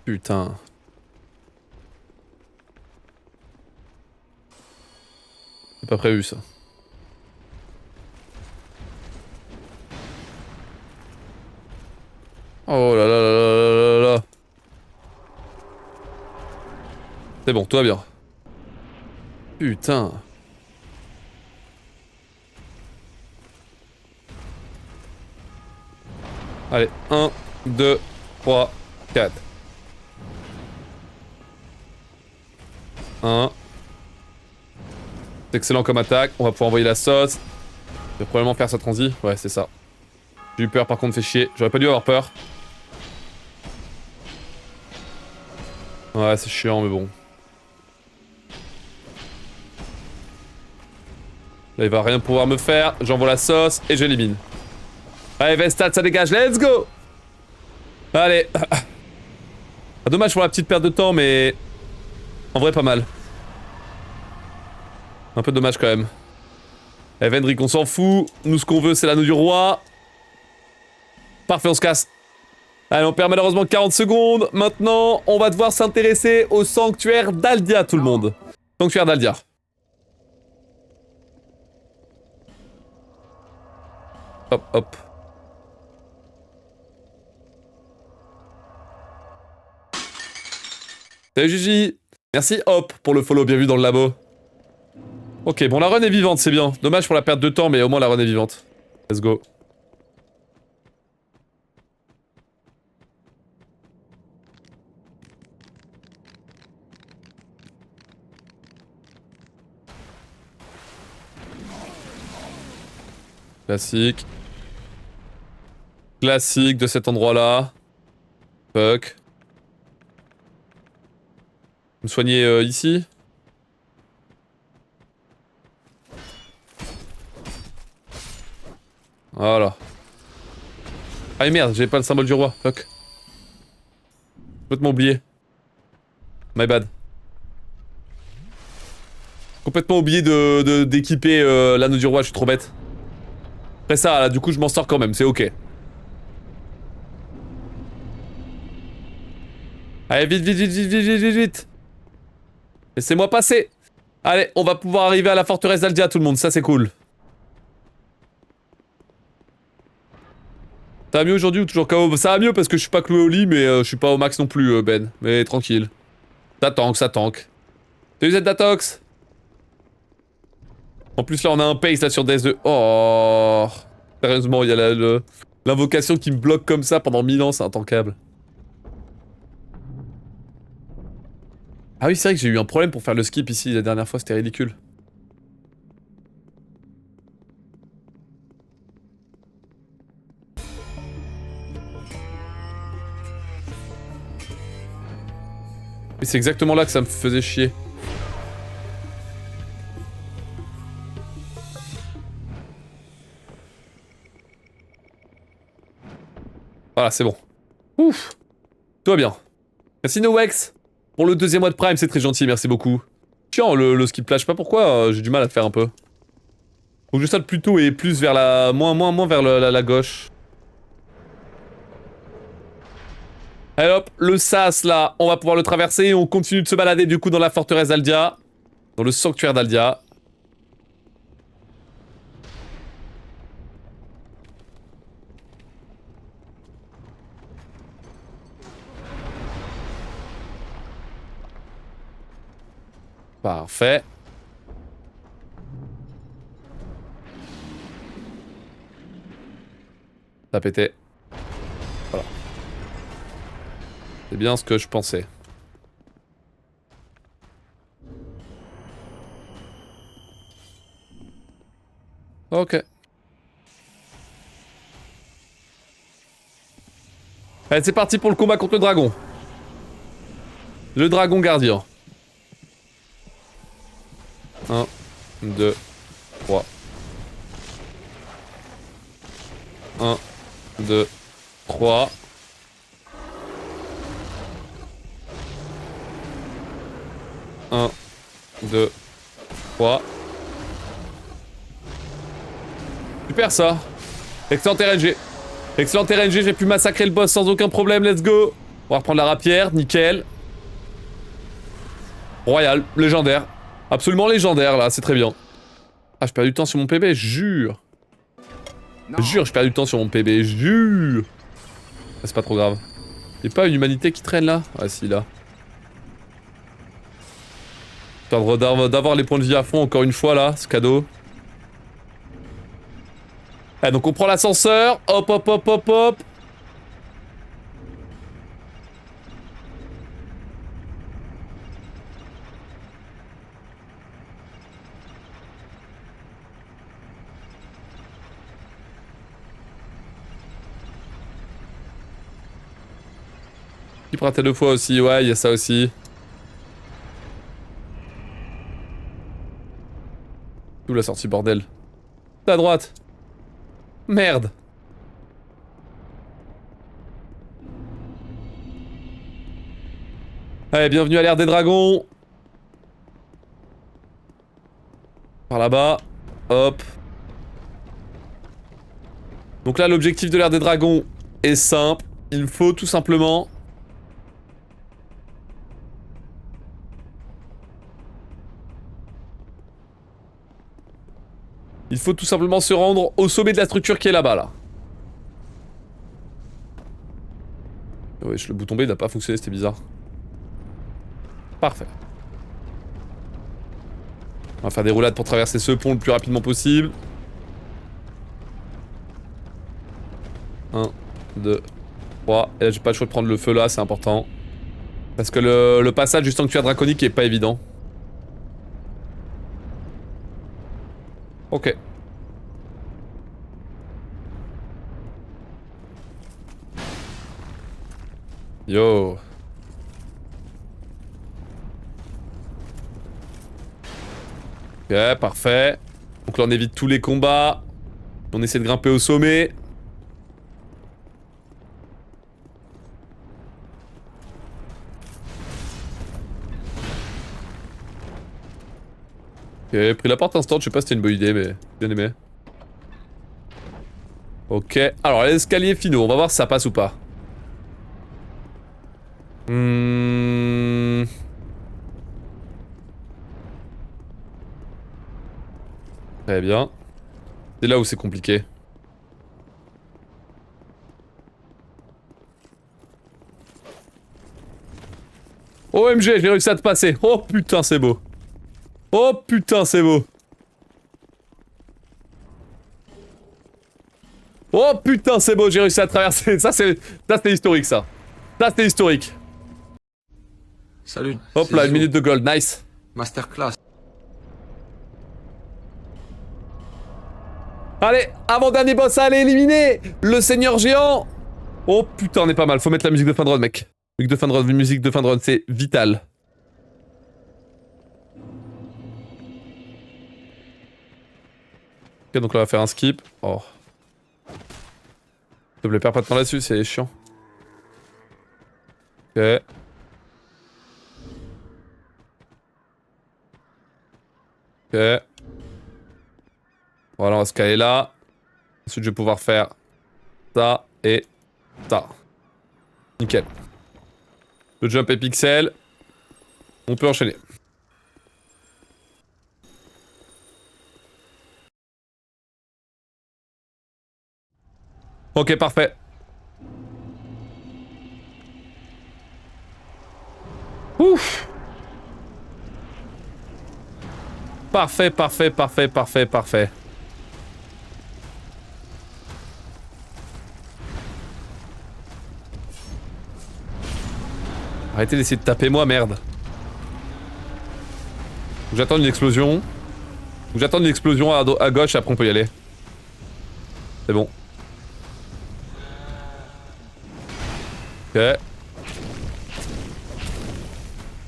Putain. C'est pas prévu ça. Oh là là là là là là. C'est bon, tout va bien. Putain. Allez, 1, 2, 3, 4. 1. C'est excellent comme attaque, on va pouvoir envoyer la sauce. Je vais probablement faire sa transi, ouais c'est ça. J'ai eu peur par contre, fait chier, j'aurais pas dû avoir peur. Ouais c'est chiant mais bon. Là il va rien pouvoir me faire, j'envoie la sauce et j'élimine. Allez Vestad ça dégage, let's go. Allez. Ah, dommage pour la petite perte de temps mais... En vrai pas mal. Un peu dommage quand même. Eh Vendrick on s'en fout, nous ce qu'on veut c'est l'anneau du roi. Parfait on se casse. Allez on perd malheureusement 40 secondes. Maintenant on va devoir s'intéresser au sanctuaire d'Aldia tout le monde. Sanctuaire d'Aldia. Hop hop. Salut Gigi. Merci Hop pour le follow, bien vu dans le labo. Ok, bon la run est vivante, c'est bien. Dommage pour la perte de temps, mais au moins la run est vivante. Let's go. Classique. Classique de cet endroit-là. Fuck. Me soigner ici. Voilà. Ah merde, j'ai pas le symbole du roi. Fuck. Complètement oublié. My bad. Complètement oublié d'équiper l'anneau du roi, je suis trop bête. Après ça, là, du coup, je m'en sors quand même, c'est ok. Allez, vite, vite, vite, vite, vite, vite, vite, vite. Laissez-moi passer. Allez, on va pouvoir arriver à la forteresse d'Aldia, tout le monde, ça c'est cool. Ça va mieux aujourd'hui ou toujours KO? Ça va mieux parce que je suis pas cloué au lit, mais je suis pas au max non plus, Ben. Mais tranquille. Ça tank, ça tank. Salut Zdatox. En plus là on a un pace là sur DS2. Oh. Sérieusement, il y a l'invocation qui me bloque comme ça pendant 1000 ans, c'est intankable. Ah oui, c'est vrai que j'ai eu un problème pour faire le skip ici la dernière fois, c'était ridicule. Et c'est exactement là que ça me faisait chier. Voilà, c'est bon. Ouf. Tout va bien. Merci Nowex. Pour le 2e mois de Prime, c'est très gentil, merci beaucoup. Chiant le skip là, je sais pas pourquoi, j'ai du mal à le faire un peu. Faut que je saute plus tôt et plus vers la... moins vers la gauche. Allez hop, le sas là, on va pouvoir le traverser et on continue de se balader du coup dans la forteresse d'Aldia. Dans le sanctuaire d'Aldia. Parfait. Ça a pété. Voilà. C'est bien ce que je pensais. Ok. Allez, c'est parti pour le combat contre le dragon. Le dragon gardien. 1, 2, 3. 1, 2, 3. Un, 2, 3. Super ça. Excellent RNG. Excellent RNG, j'ai pu massacrer le boss sans aucun problème, let's go. On va reprendre la rapière, nickel. Royal, légendaire. Absolument légendaire là, c'est très bien. Ah, je perds du temps sur mon PB, jure. Jure, je perds du temps sur mon PB, jure. Ah, c'est pas trop grave. Y'a pas une humanité qui traîne là? Ah si, là. D'avoir les points de vie à fond encore une fois là, ce cadeau. Ah, donc on prend l'ascenseur, hop hop hop hop hop. Qui raté 2 fois aussi, ouais, il y a ça aussi. D'où la sortie, bordel. C'est à droite. Merde. Allez, bienvenue à l'ère des dragons. Par là-bas. Hop. Donc là, l'objectif de l'ère des dragons est simple. Il faut tout simplement... Il faut tout simplement se rendre au sommet de la structure qui est là-bas, là. Wesh, le bouton B n'a pas fonctionné, c'était bizarre. Parfait. On va faire des roulades pour traverser ce pont le plus rapidement possible. 1, 2, 3. Et là, j'ai pas le choix de prendre le feu là, c'est important. Parce que le passage du sanctuaire draconique est pas évident. Ok. Yo. Ok, parfait. Donc là on évite tous les combats. On essaie de grimper au sommet. Ok, pris la porte instant, je sais pas si c'était une bonne idée, mais bien aimé. Ok, alors l'escalier finaux, on va voir si ça passe ou pas. Très bien. C'est là où c'est compliqué. OMG, j'ai réussi à te passer. Oh putain, c'est beau. Oh putain, c'est beau. Oh putain, c'est beau, j'ai réussi à traverser. Ça, c'est historique, ça. Ça, c'est historique. Salut. Hop c'est là, une Zizou. minute de gold, nice. Masterclass. Allez, avant-dernier boss à aller éliminer. Le seigneur géant. Oh putain, on est pas mal. Faut mettre la musique de fin de run, mec. Musique de fin de run, musique de fin de run, c'est vital. Ok, donc là, on va faire un skip. Oh. S'il te plaît, perds pas de temps là-dessus, c'est chiant. Ok. Ok. Voilà, on va se caler là. Ensuite, je vais pouvoir faire ça et ça. Nickel. Le jump est pixel. On peut enchaîner. Ok, parfait. Ouf. Parfait, parfait, parfait, parfait, parfait. Arrêtez d'essayer de taper moi, merde. J'attends une explosion. J'attends une explosion à gauche et après on peut y aller. C'est bon. Ok.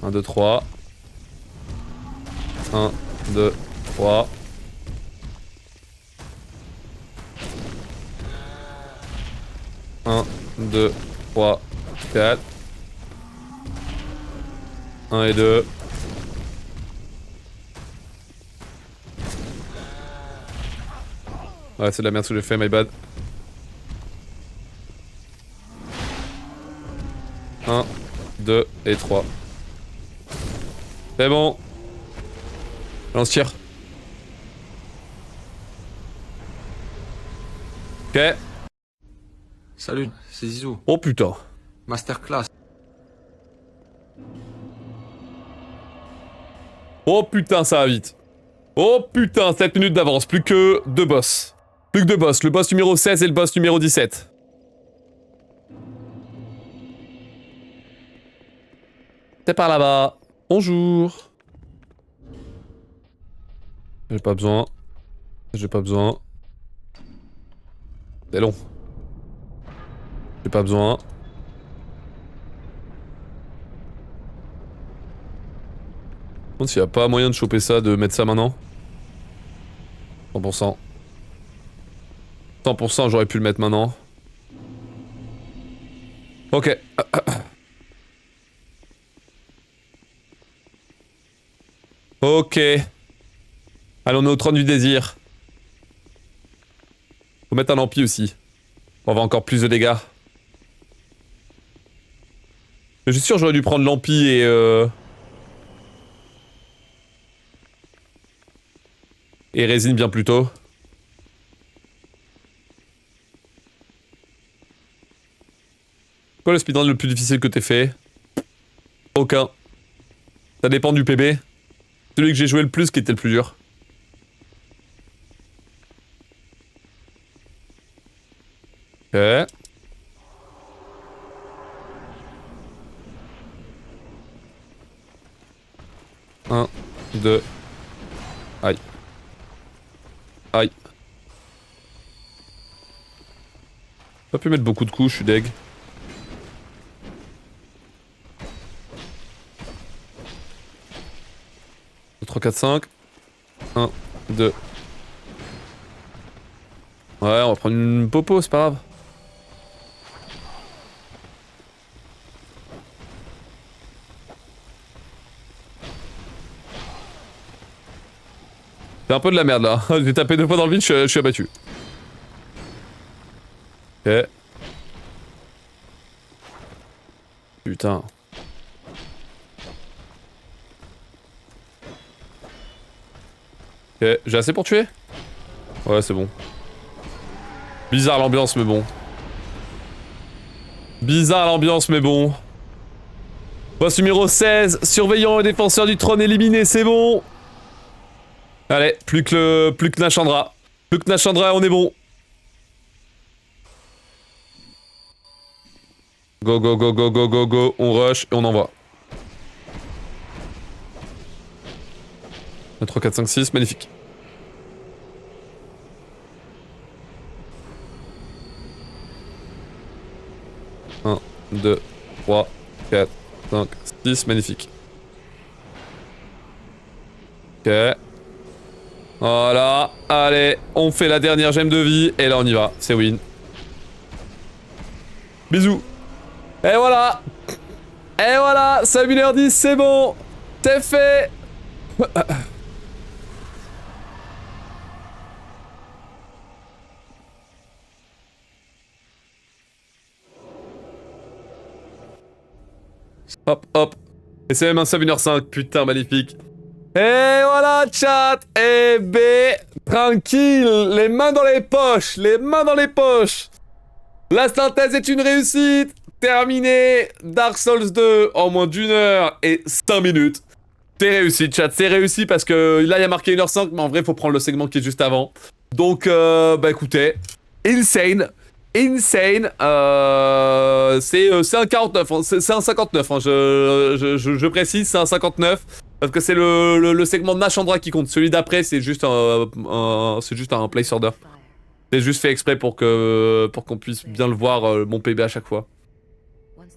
1, 2, 3. 1, 2, 3. Un, 2, 3, 4. 1 et 2. Ouais, c'est de la merde ce que j'ai fait, my bad. 1, 2 et 3. C'est bon. Lance tire. Ok. Salut, c'est Zizou. Oh putain. Masterclass. Oh putain, ça va vite. Oh putain, 7 minutes d'avance. Plus que 2 boss. Plus que 2 boss. Le boss numéro 16 et le boss numéro 17. C'est par là-bas. Bonjour. J'ai pas besoin. J'ai pas besoin. C'est long. J'ai pas besoin. Je me demande s'il y a pas moyen de choper ça, de mettre ça maintenant. 100%. 100%, j'aurais pu le mettre maintenant. Ok. Ok. Allez, on est au trône du désir. Faut mettre un ampli aussi. On va avoir encore plus de dégâts. Je suis sûr que j'aurais dû prendre l'ampi et résine bien plus tôt. Quoi le speedrun le plus difficile que t'aies fait? Aucun. Ça dépend du PB. Celui que j'ai joué le plus qui était le plus dur. Ok. Un, deux. Aïe. Aïe. Pas pu mettre beaucoup de coups, je suis deg. 3, 4, 5. 1, 2. Ouais, on va prendre une popo, c'est pas grave. C'est un peu de la merde là. J'ai tapé 2 fois dans le vide, je suis abattu. Ok. Putain. Ok, j'ai assez pour tuer? Ouais, c'est bon. Bizarre l'ambiance, mais bon. Bizarre l'ambiance, mais bon. Boss numéro 16, surveillant et défenseur du trône éliminé, c'est bon. Allez, plus que Nashandra. Plus que Nashandra, on est bon. Go, go, go, go, go, go, go. On rush et on envoie. 1, 3, 4, 5, 6, magnifique. Un, 2, 3, 4, 5, 6, magnifique. Ok. Voilà, allez, on fait la dernière gemme de vie, et là on y va, c'est win. Bisous. Et voilà. Et voilà, c'est 1h10, c'est bon. C'est fait. Hop, hop. Et c'est même un sub 1h05, putain, magnifique. Et voilà, chat. Et B, tranquille, les mains dans les poches, les mains dans les poches. La synthèse est une réussite. Terminé. Dark Souls 2 en moins d'1h05. C'est réussi, chat, c'est réussi parce que là, il y a marqué 1h05, mais en vrai, il faut prendre le segment qui est juste avant. Donc, bah écoutez, insane. Insane, c'est un 49, hein, c'est un 59, hein, je précise, c'est un 59, parce que c'est le segment de Nashandra qui compte, celui d'après c'est juste un placeholder. C'est juste fait exprès pour qu'on puisse bien le voir, mon PB à chaque fois.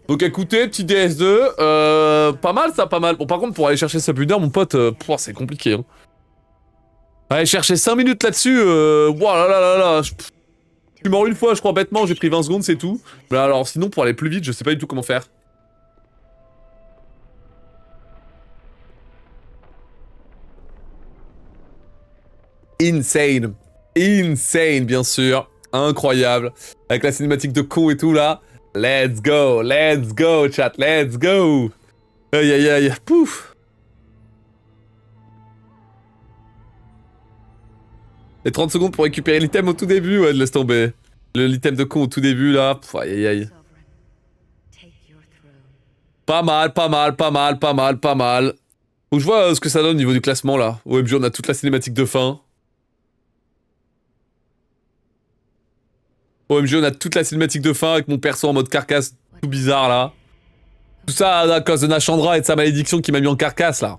Donc écoutez, petit DS2, pas mal ça, pas mal. Bon par contre pour aller chercher ce Buder, mon pote, c'est compliqué. Hein. Aller chercher 5 minutes là-dessus, voilà là. Je suis mort une fois, je crois bêtement, j'ai pris 20 secondes, c'est tout. Mais alors sinon, pour aller plus vite, je sais pas du tout comment faire. Insane. Insane, bien sûr. Incroyable. Avec la cinématique de con et tout, là. Let's go, chat, let's go. Aïe, aïe, aïe, pouf. Et 30 secondes pour récupérer l'item au tout début, ouais, laisse tomber. L'item de con au tout début, là. Pff, aïe, aïe, aïe. Pas mal. Faut que je vois ce que ça donne au niveau du classement, là. OMG, on a toute la cinématique de fin. OMG, on a toute la cinématique de fin avec mon perso en mode carcasse tout bizarre, là. Tout ça à cause de Nashandra et de sa malédiction qui m'a mis en carcasse, là.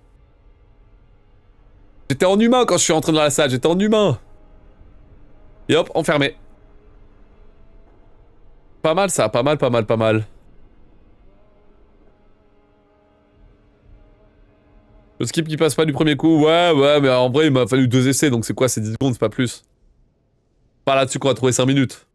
J'étais en humain quand je suis rentré dans la salle, j'étais en humain. Et hop, enfermé. Pas mal ça, pas mal. Le skip qui passe pas du premier coup, ouais, mais en vrai il m'a fallu 2 essais, donc c'est quoi, c'est 10 secondes, c'est pas plus. Pas là-dessus qu'on va trouver 5 minutes.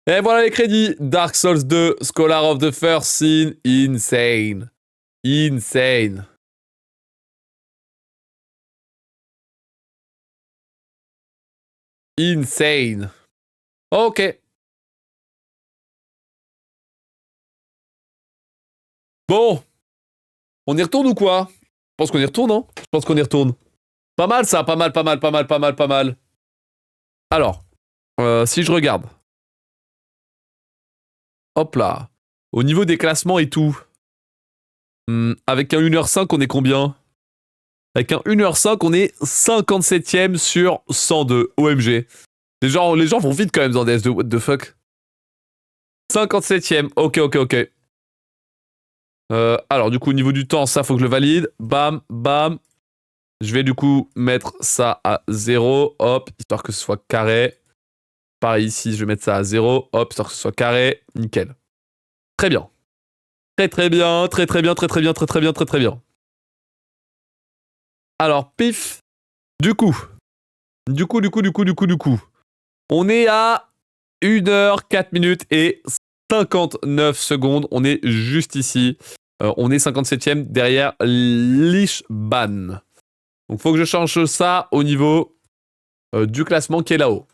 Et voilà les crédits. Dark Souls 2, Scholar of the First Sin, insane. Insane. Insane. Ok. Bon. On y retourne ou quoi? Je pense qu'on y retourne, hein? Je pense qu'on y retourne. Pas mal ça, pas mal. Alors, si je regarde. Hop là. Au niveau des classements et tout. Avec un 1h05, on est combien? Avec un 1h05, on est 57ème sur 102. OMG. Les gens vont vite quand même dans DS2, what the fuck. 57ème, ok. Alors du coup au niveau du temps, ça faut que je le valide. Bam. Je vais du coup mettre ça à 0, hop, histoire que ce soit carré. Pareil ici, je vais mettre ça à 0, hop, histoire que ce soit carré. Nickel. Très bien. Très bien. Alors, pif. Du coup. On est à 1h, 4 minutes et 59 secondes. On est juste ici. On est 57e derrière Lichban. Donc faut que je change ça au niveau du classement qui est là-haut.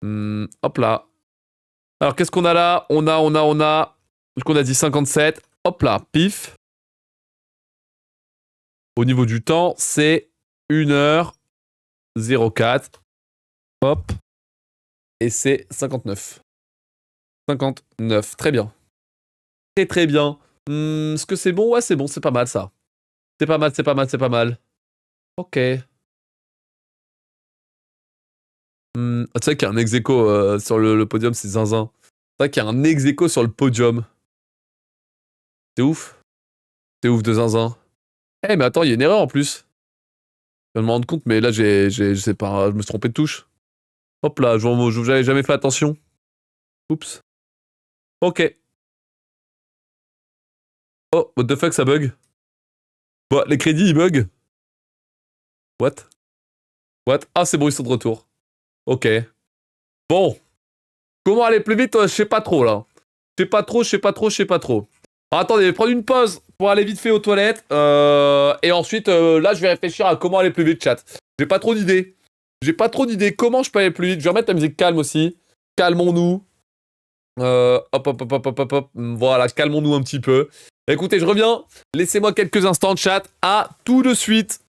Hop là. Alors qu'est-ce qu'on a là? On a... Ce qu'on a dit 57. Hop là, pif. Au niveau du temps, c'est 1h04. Hop. Et c'est 59. 59, très bien. Très bien. Est-ce que c'est bon? Ouais, c'est bon, c'est pas mal ça. C'est pas mal. Ok. Tu sais qu'il y a un ex-aequo sur le podium, c'est zinzin. C'est vrai qu'il y a un ex-aequo sur le podium. C'est ouf. C'est ouf de zinzin. Eh, mais attends, il y a une erreur en plus. Je viens de me rendre compte, mais là, je sais pas, je me suis trompé de touche. Hop là, j'avais jamais fait attention. Oups. Ok. Oh, what the fuck, ça bug? Bon, les crédits, ils bug. What? Ah, c'est bon, ils sont de retour. Ok. Bon. Comment aller plus vite? Je sais pas trop, là. Je sais pas trop. Alors, attendez, je vais prendre une pause pour aller vite fait aux toilettes. Et ensuite, là, je vais réfléchir à comment aller plus vite, chat. J'ai pas trop d'idées. Comment je peux aller plus vite? Je vais remettre la musique calme aussi. Calmons-nous. Hop. Voilà, calmons-nous un petit peu. Écoutez, je reviens. Laissez-moi quelques instants de chat. À tout de suite.